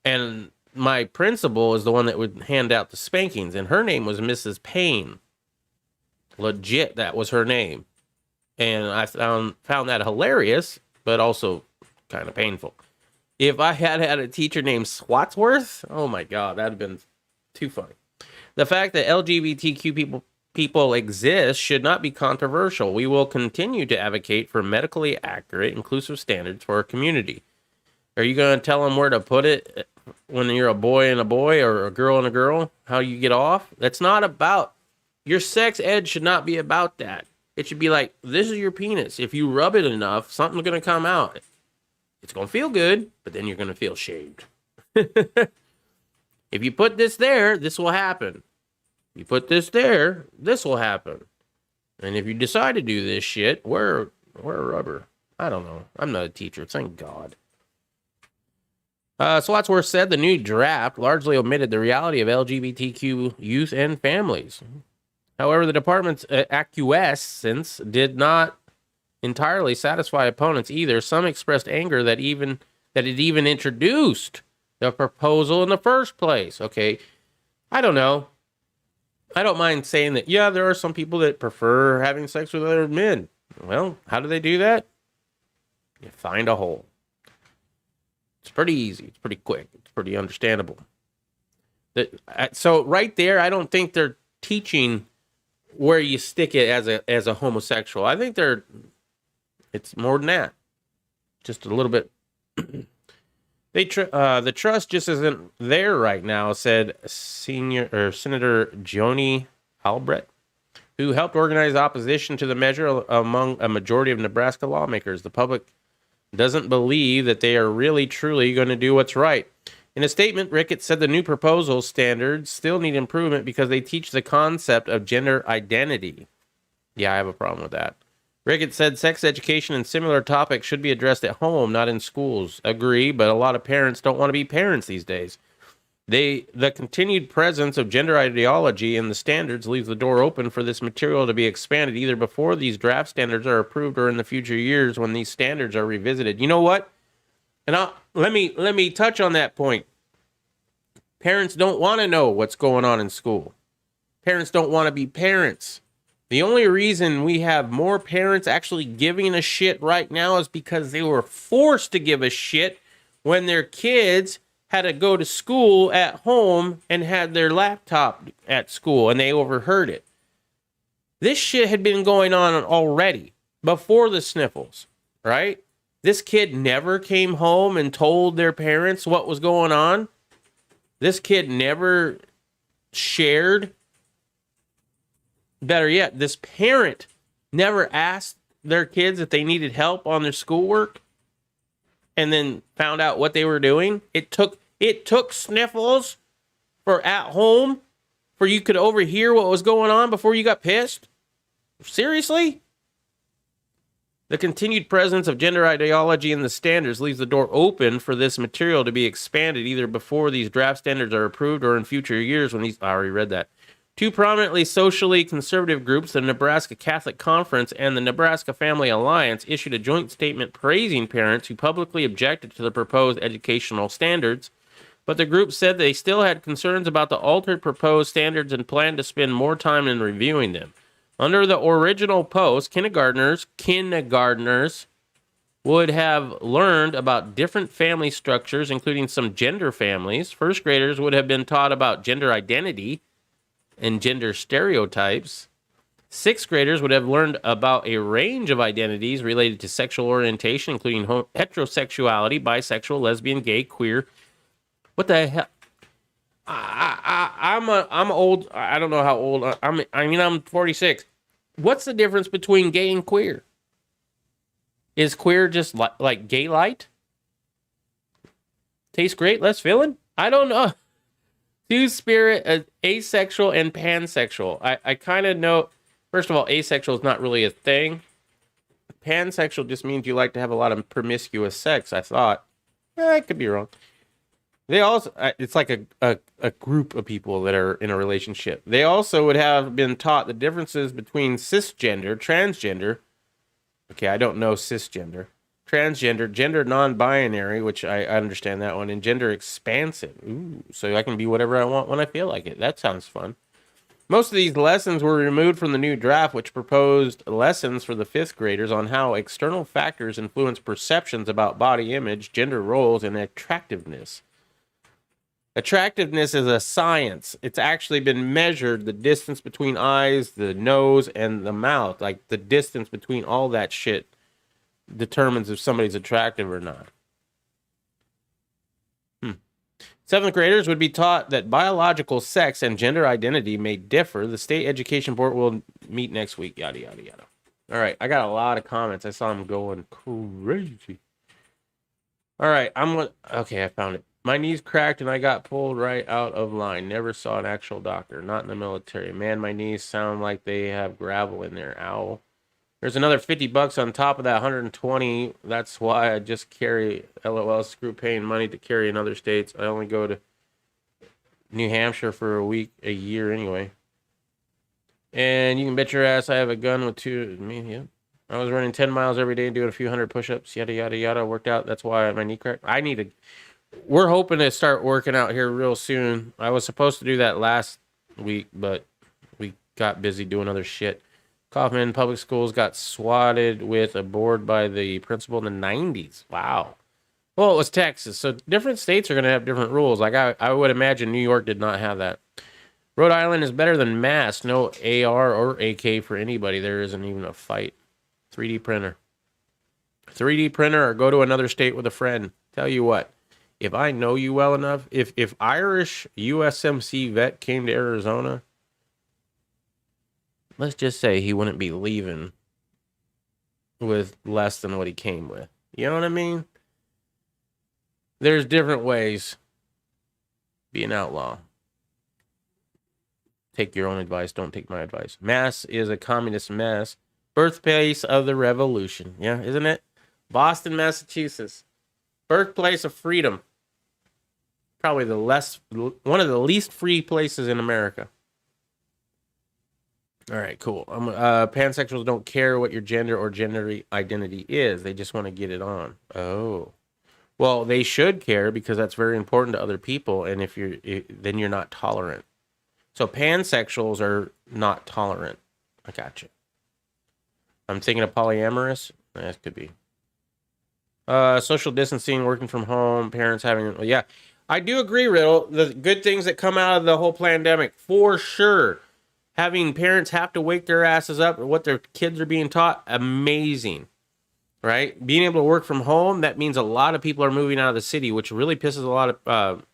And my principal is the one that would hand out the spankings, and her name was Mrs. Payne. Legit, that was her name. And I found that hilarious, but also kind of painful. If I had a teacher named Swatsworth, oh my God, that'd have been too funny. The fact that LGBTQ people exist should not be controversial. We will continue to advocate for medically accurate, inclusive standards for our community. Are you going to tell them where to put it when you're a boy and a boy or a girl and a girl? How you get off? That's not about... Your sex ed should not be about that. It should be like, this is your penis. If you rub it enough, something's going to come out. It's going to feel good, but then you're going to feel shaved. If you put this there, this will happen. You put this there, this will happen. And if you decide to do this shit, wear rubber. I don't know. I'm not a teacher. Thank God. Swatsworth said the new draft largely omitted the reality of LGBTQ youth and families. However, the department's acquiescence did not entirely satisfy opponents either. Some expressed anger that it even introduced the proposal in the first place. Okay, I don't know. I don't mind saying that, yeah, there are some people that prefer having sex with other men. Well, how do they do that? You find a hole. It's pretty easy. It's pretty quick. It's pretty understandable. So right there, I don't think they're teaching where you stick it as a homosexual. I think it's more than that. Just a little bit. The trust just isn't there right now, said Senator Joni Albrecht, who helped organize opposition to the measure among a majority of Nebraska lawmakers. The public doesn't believe that they are really, truly going to do what's right. In a statement, Ricketts said the new proposal standards still need improvement because they teach the concept of gender identity. Yeah, I have a problem with that. Ricketts said sex education and similar topics should be addressed at home, not in schools. Agree, but a lot of parents don't want to be parents these days. The continued presence of gender ideology in the standards leaves the door open for this material to be expanded either before these draft standards are approved or in the future years when these standards are revisited. You know what? And let me touch on that point. Parents don't want to know what's going on in school. Parents don't want to be parents. The only reason we have more parents actually giving a shit right now is because they were forced to give a shit when their kids had to go to school at home and had their laptop at school and they overheard it. This shit had been going on already before the sniffles, right? This kid never came home and told their parents what was going on. This kid never shared. Better yet, this parent never asked their kids if they needed help on their schoolwork and then found out what they were doing. It took sniffles for at home for you could overhear what was going on before you got pissed? Seriously? The continued presence of gender ideology in the standards leaves the door open for this material to be expanded either before these draft standards are approved or in future years when these... I already read that. Two prominently socially conservative groups, the Nebraska Catholic Conference and the Nebraska Family Alliance, issued a joint statement praising parents who publicly objected to the proposed educational standards, but the group said they still had concerns about the altered proposed standards and planned to spend more time in reviewing them. Under the original post, kindergartners would have learned about different family structures, including some gender families. First graders would have been taught about gender identity and gender stereotypes. Sixth graders would have learned about a range of identities related to sexual orientation, including heterosexuality, bisexual, lesbian, gay, queer. What the hell? I'm old. I don't know how old. I'm 46. What's the difference between gay and queer? Is queer just like gay light? Tastes great, less feeling? I don't know. Two-spirit, asexual, and pansexual. I kind of know. First of all, asexual is not really a thing. Pansexual just means you like to have a lot of promiscuous sex, I thought. I could be wrong. They also, it's like a group of people that are in a relationship. They also would have been taught the differences between cisgender, transgender. Okay, I don't know cisgender. Transgender, gender non-binary, which I understand that one, and gender expansive. Ooh, so I can be whatever I want when I feel like it. That sounds fun. Most of these lessons were removed from the new draft, which proposed lessons for the fifth graders on how external factors influence perceptions about body image, gender roles, and attractiveness. Attractiveness is a science. It's actually been measured, the distance between eyes, the nose, and the mouth. Like, the distance between all that shit determines if somebody's attractive or not. Seventh graders would be taught that biological sex and gender identity may differ. The state education board will meet next week. Yada, yada, yada. All right, I got a lot of comments. I saw them going crazy. All right, okay, I found it. My knees cracked and I got pulled right out of line. Never saw an actual doctor. Not in the military. Man, my knees sound like they have gravel in there. Ow. There's another $50 on top of that 120. That's why I just carry LOL screw paying money to carry in other states. I only go to New Hampshire for a year anyway. And you can bet your ass I have a gun with two. Yeah. I was running 10 miles every day and doing a few hundred push-ups. Yada, yada, yada. Worked out. That's why my knee cracked. We're hoping to start working out here real soon. I was supposed to do that last week, but we got busy doing other shit. Kaufman Public Schools got swatted with a board by the principal in the 90s. Wow. Well, it was Texas, so different states are going to have different rules. Like I would imagine New York did not have that. Rhode Island is better than Mass. No AR or AK for anybody. There isn't even a fight. 3D printer. 3D printer or go to another state with a friend. Tell you what. If I know you well enough, if Irish USMC vet came to Arizona, let's just say he wouldn't be leaving with less than what he came with. You know what I mean? There's different ways. Be an outlaw. Take your own advice. Don't take my advice. Mass is a communist mess. Birthplace of the revolution. Yeah, isn't it? Boston, Massachusetts. Birthplace of freedom. Probably one of the least free places in America. All right, cool. Pansexuals don't care what your gender or gender identity is. They just want to get it on. Oh. Well, they should care because that's very important to other people. And then you're not tolerant. So pansexuals are not tolerant. I got you. I'm thinking of polyamorous. That could be. Social distancing, working from home, parents having... Yeah, I do agree, Riddle. The good things that come out of the whole pandemic, for sure. Having parents have to wake their asses up at what their kids are being taught, amazing. Right? Being able to work from home, that means a lot of people are moving out of the city, which really pisses a lot of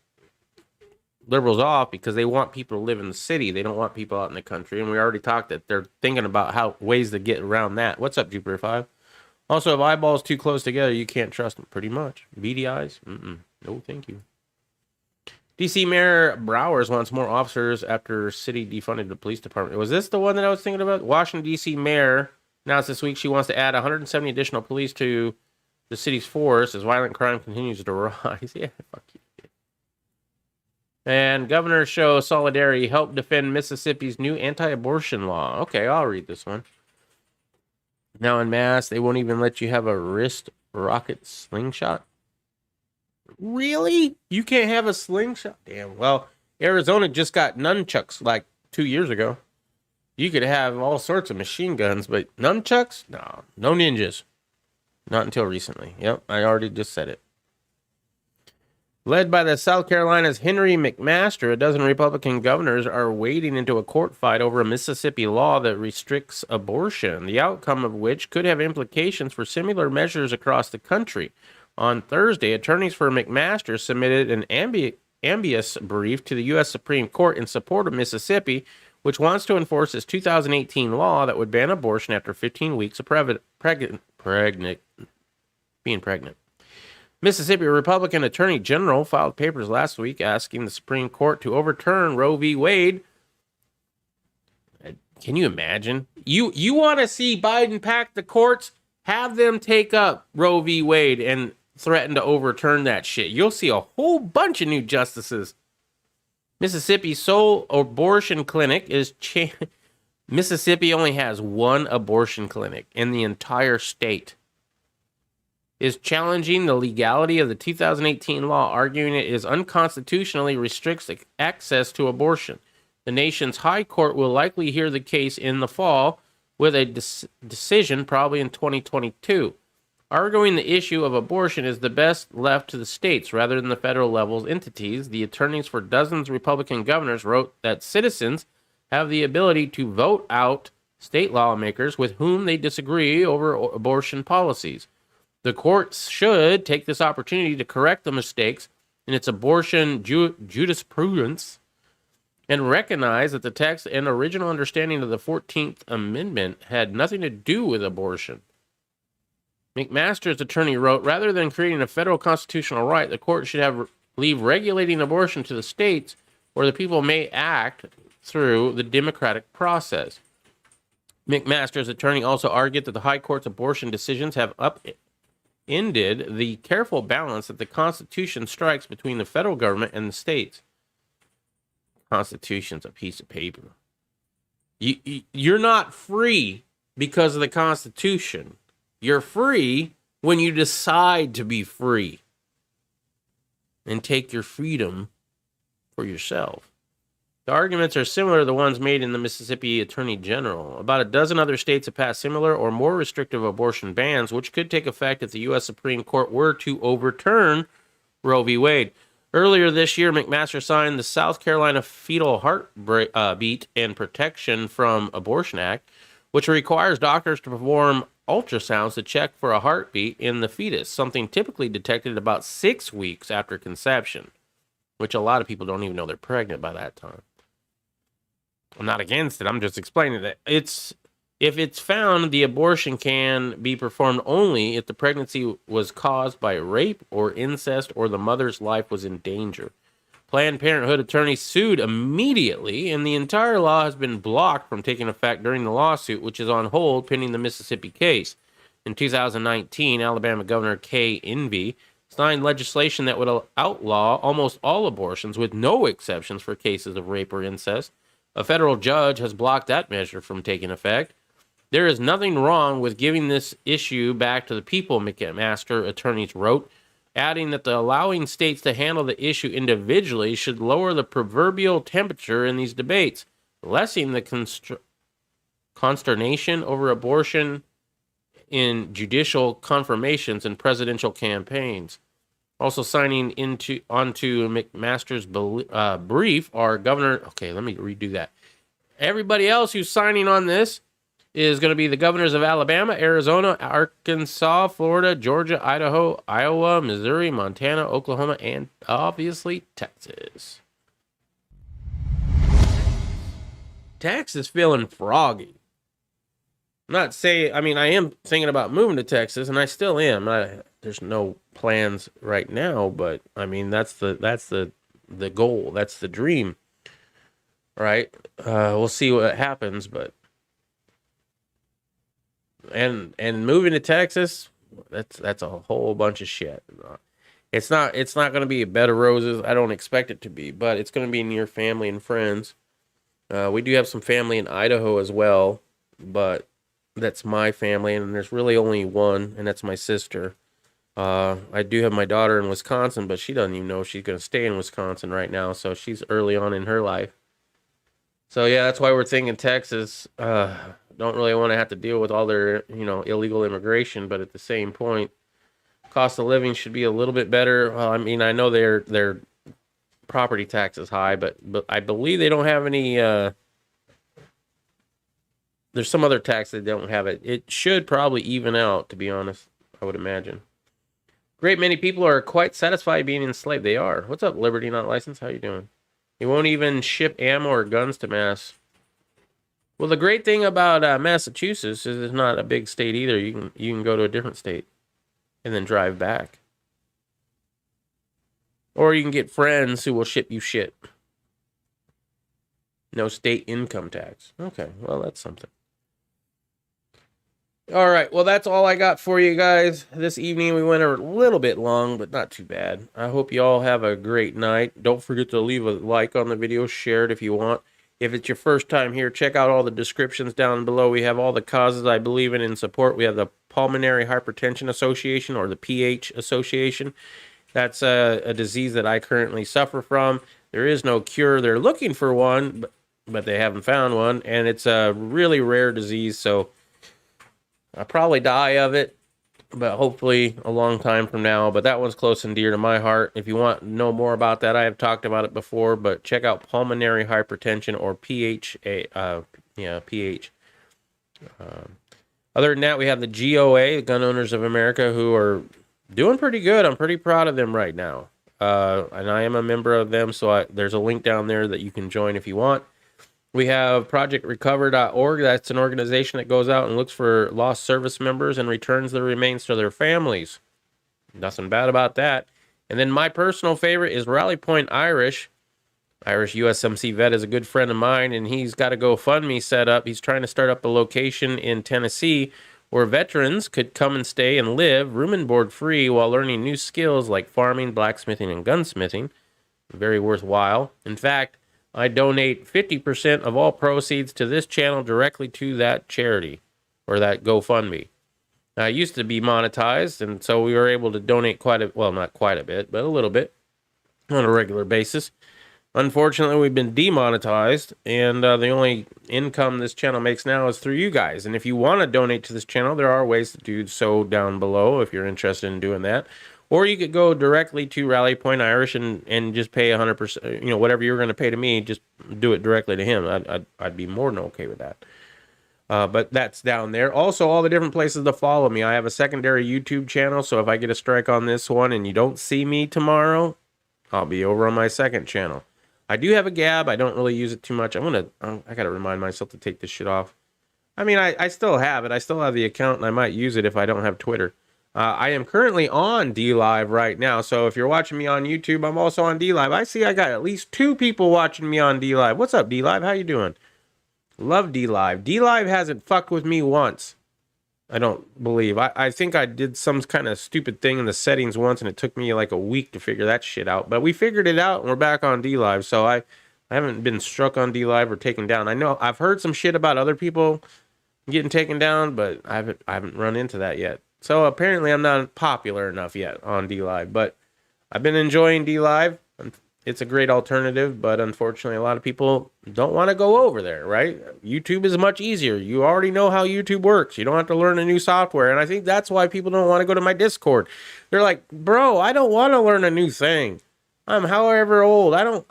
liberals off because they want people to live in the city. They don't want people out in the country. And we already talked that they're thinking about ways to get around that. What's up, Jupiter 5? Also, if eyeballs too close together, you can't trust them, pretty much. Beady eyes? No, thank you. D.C. Mayor Browers wants more officers after city defunded the police department. Was this the one that I was thinking about? Washington, D.C. Mayor announced this week she wants to add 170 additional police to the city's force as violent crime continues to rise. Yeah, fuck you. And governors show solidarity, help defend Mississippi's new anti-abortion law. Okay, I'll read this one. Now in mass, they won't even let you have a wrist rocket slingshot. Really? You can't have a slingshot? Damn. Well, Arizona just got nunchucks like 2 years ago. You could have all sorts of machine guns, but nunchucks? No ninjas. Not until recently. Yep, I already just said it. Led by the South Carolina's Henry McMaster, a dozen Republican governors are wading into a court fight over a Mississippi law that restricts abortion, the outcome of which could have implications for similar measures across the country. On Thursday, attorneys for McMaster submitted an amicus brief to the U.S. Supreme Court in support of Mississippi, which wants to enforce its 2018 law that would ban abortion after 15 weeks of being pregnant. Mississippi Republican Attorney General filed papers last week asking the Supreme Court to overturn Roe v. Wade. Can you imagine? You want to see Biden pack the courts? Have them take up Roe v. Wade and threaten to overturn that shit. You'll see a whole bunch of new justices. Mississippi's sole abortion clinic is... Mississippi only has one abortion clinic in the entire state. Is challenging the legality of the 2018 law, arguing it is unconstitutionally restricts access to abortion. The nation's high court will likely hear the case in the fall, with a decision probably in 2022. Arguing the issue of abortion is the best left to the states rather than the federal level entities. The attorneys for dozens of Republican governors wrote that citizens have the ability to vote out state lawmakers with whom they disagree over abortion policies. The courts should take this opportunity to correct the mistakes in its abortion jurisprudence and recognize that the text and original understanding of the 14th Amendment had nothing to do with abortion. McMaster's attorney wrote, rather than creating a federal constitutional right, the court should leave regulating abortion to the states where the people may act through the democratic process. McMaster's attorney also argued that the high court's abortion decisions have ended the careful balance that the Constitution strikes between the federal government and the states. Constitution's a piece of paper. You're not free because of the Constitution. You're free when you decide to be free and take your freedom for yourself. The arguments are similar to the ones made in the Mississippi Attorney General. About a dozen other states have passed similar or more restrictive abortion bans, which could take effect if the U.S. Supreme Court were to overturn Roe v. Wade. Earlier this year, McMaster signed the South Carolina Fetal Heartbeat and Protection from Abortion Act, which requires doctors to perform ultrasounds to check for a heartbeat in the fetus, something typically detected about 6 weeks after conception, which a lot of people don't even know they're pregnant by that time. I'm not against it. I'm just explaining that if it's found, the abortion can be performed only if the pregnancy was caused by rape or incest or the mother's life was in danger. Planned Parenthood attorneys sued immediately, and the entire law has been blocked from taking effect during the lawsuit, which is on hold pending the Mississippi case. In 2019, Alabama Governor Kay Envy signed legislation that would outlaw almost all abortions with no exceptions for cases of rape or incest. A federal judge has blocked that measure from taking effect. There is nothing wrong with giving this issue back to the people, McMaster attorneys wrote, adding that the allowing states to handle the issue individually should lower the proverbial temperature in these debates, lessening the consternation over abortion in judicial confirmations and presidential campaigns. Also signing onto McMaster's brief are Governor... Okay, let me redo that. Everybody else who's signing on this is going to be the governors of Alabama, Arizona, Arkansas, Florida, Georgia, Idaho, Iowa, Missouri, Montana, Oklahoma, and obviously Texas. Texas feeling froggy. I'm not saying, I mean, I am thinking about moving to Texas, and I still am. There's no plans right now, but I mean, that's the goal. That's the dream, right? We'll see what happens, but and moving to Texas, that's a whole bunch of shit. It's not going to be a bed of roses. I don't expect it to be, but it's going to be near family and friends. We do have some family in Idaho as well, but that's my family, and there's really only one, and that's my sister. I do have my daughter in Wisconsin, but she doesn't even know she's going to stay in Wisconsin right now, so she's early on in her life. So yeah, that's why we're thinking Texas. Don't really want to have to deal with all their, illegal immigration, but at the same point, cost of living should be a little bit better. Well, I mean, I know their property tax is high, but I believe they don't have any. There's some other tax that don't have it. It should probably even out, to be honest. I would imagine. Great many people are quite satisfied being enslaved. They are. What's up, Liberty Not Licensed? How you doing? They won't even ship ammo or guns to Mass. Well, the great thing about Massachusetts is it's not a big state either. You can go to a different state and then drive back. Or you can get friends who will ship you shit. No state income tax. Okay, well, that's something. All right, well, that's all I got for you guys. This evening we went a little bit long, but not too bad. I hope you all have a great night. Don't forget to leave a like on the video, share it if you want. If it's your first time here, check out all the descriptions down below. We have all the causes I believe in and support. We have the Pulmonary Hypertension Association, or the PH Association. That's a disease that I currently suffer from. There is no cure. They're looking for one, but they haven't found one, and it's a really rare disease, so I'll probably die of it, but hopefully a long time from now. But that one's close and dear to my heart. If you want to know more about that, I have talked about it before, but check out Pulmonary Hypertension, or PH. Other than that, we have the GOA, the Gun Owners of America, who are doing pretty good. I'm pretty proud of them right now. And I am a member of them, so there's a link down there that you can join if you want. We have ProjectRecover.org. That's an organization that goes out and looks for lost service members and returns their remains to their families. Nothing bad about that. And then my personal favorite is Rally Point Irish. Irish USMC vet is a good friend of mine, and he's got a GoFundMe set up. He's trying to start up a location in Tennessee where veterans could come and stay and live room and board free while learning new skills like farming, blacksmithing, and gunsmithing. Very worthwhile. In fact, I donate 50% of all proceeds to this channel directly to that charity, or that GoFundMe. Now, I used to be monetized, and so we were able to donate not quite a bit, but a little bit on a regular basis. Unfortunately, we've been demonetized, and the only income this channel makes now is through you guys. And if you want to donate to this channel, there are ways to do so down below if you're interested in doing that. Or you could go directly to Rally Point Irish and just pay 100%, whatever you're going to pay to me, just do it directly to him. I'd be more than okay with that. But that's down there. Also, all the different places to follow me. I have a secondary YouTube channel, so if I get a strike on this one and you don't see me tomorrow, I'll be over on my second channel. I do have a Gab. I don't really use it too much. I gotta remind myself to take this shit off. I mean, I still have it. I still have the account, and I might use it if I don't have Twitter. I am currently on DLive right now, so if you're watching me on YouTube, I'm also on DLive. I see I got at least 2 people watching me on DLive. What's up, DLive? How you doing? Love DLive. DLive hasn't fucked with me once. I don't believe. I think I did some kind of stupid thing in the settings once, and it took me like a week to figure that shit out. But we figured it out, and we're back on DLive, so I haven't been struck on DLive or taken down. I know I've heard some shit about other people getting taken down, but I haven't run into that yet. So apparently I'm not popular enough yet on DLive, but I've been enjoying DLive. It's a great alternative, but unfortunately a lot of people don't want to go over there, right? YouTube is much easier. You already know how YouTube works. You don't have to learn a new software, and I think that's why people don't want to go to my Discord. They're like, bro, I don't want to learn a new thing. I'm however old. I don't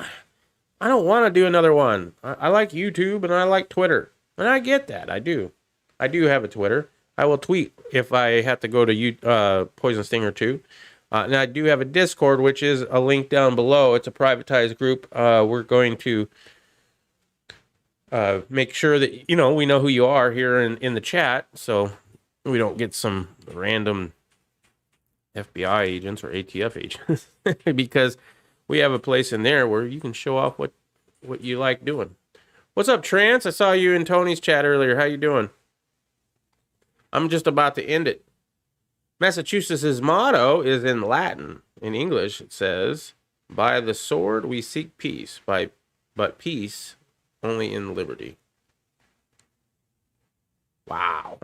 want to do another one. I like YouTube and I like Twitter, and I get that. I do have a Twitter. I will tweet if I have to go to Poison Stinger 2. And I do have a Discord, which is a link down below. It's a privatized group. We're going to make sure that, we know who you are here in the chat, so we don't get some random FBI agents or ATF agents. Because we have a place in there where you can show off what you like doing. What's up, Trance? I saw you in Tony's chat earlier. How you doing? I'm just about to end it. Massachusetts' motto is in Latin. In English, it says, "By the sword we seek peace, but peace only in liberty." Wow.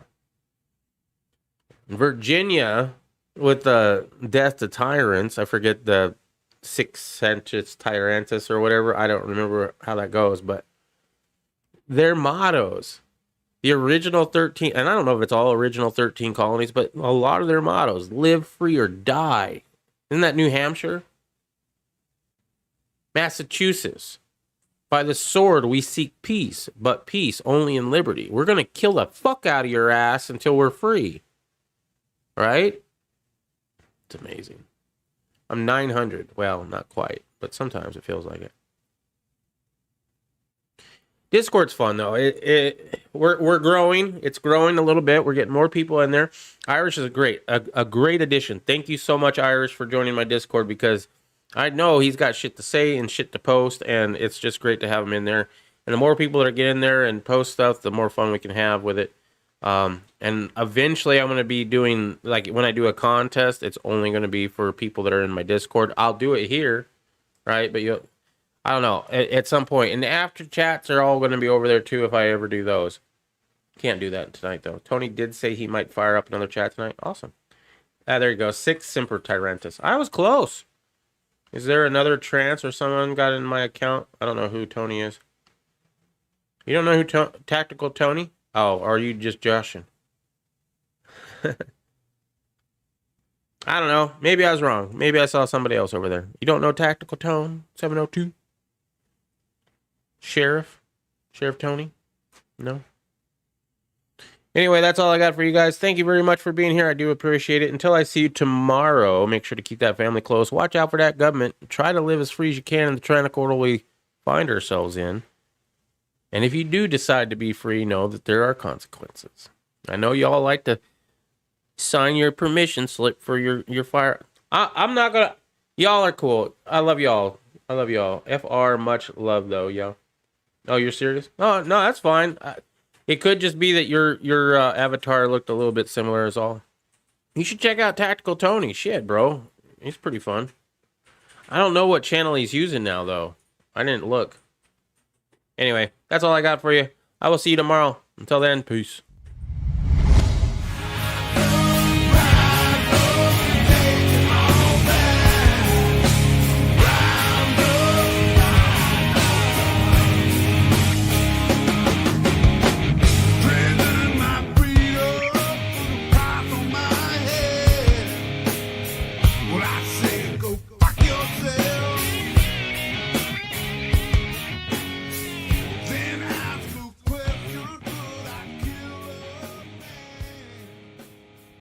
Virginia, with the death to tyrants, I forget the Sixcentus Tyrantus or whatever. I don't remember how that goes, but their mottos. The original 13, and I don't know if it's all original 13 colonies, but a lot of their mottos, live free or die. Isn't that New Hampshire? Massachusetts, by the sword we seek peace, but peace only in liberty. We're going to kill the fuck out of your ass until we're free. Right? It's amazing. I'm 900. Well, not quite, but sometimes it feels like it. Discord's fun though. We're growing. It's growing a little bit. We're getting more people in there. Irish is a great addition. Thank you so much, Irish, for joining my Discord, because I know he's got shit to say and shit to post, and it's just great to have him in there. And the more people that get in there and post stuff, the more fun we can have with it. And eventually I'm going to be doing, like, when I do a contest, it's only going to be for people that are in my Discord. I'll do it here, right? But I don't know, at some point. And the after chats are all going to be over there too if I ever do those. Can't do that tonight though. Tony did say he might fire up another chat tonight. Awesome. There you go. 6 Semper Tyrantus. I was close. Is there another trance or someone got in my account? I don't know who Tony is. You don't know who Tactical Tony? Oh, are you just joshing? I don't know. Maybe I was wrong. Maybe I saw somebody else over there. You don't know Tactical Tone 702? Sheriff Tony? No? Anyway, that's all I got for you guys. Thank you very much for being here. I do appreciate it. Until I see you tomorrow, make sure to keep that family close. Watch out for that government. Try to live as free as you can in the tyrannical world we find ourselves in. And if you do decide to be free, know that there are consequences. I know y'all like to sign your permission slip for your fire. I'm not going to... Y'all are cool. I love y'all. FR, much love, though, y'all. Oh, you're serious? Oh, no, that's fine. It could just be that your avatar looked a little bit similar is all. You should check out Tactical Tony. Shit, bro. He's pretty fun. I don't know what channel he's using now, though. I didn't look. Anyway, that's all I got for you. I will see you tomorrow. Until then, peace. Trading my freedom, put a price on my head. Well, I say go.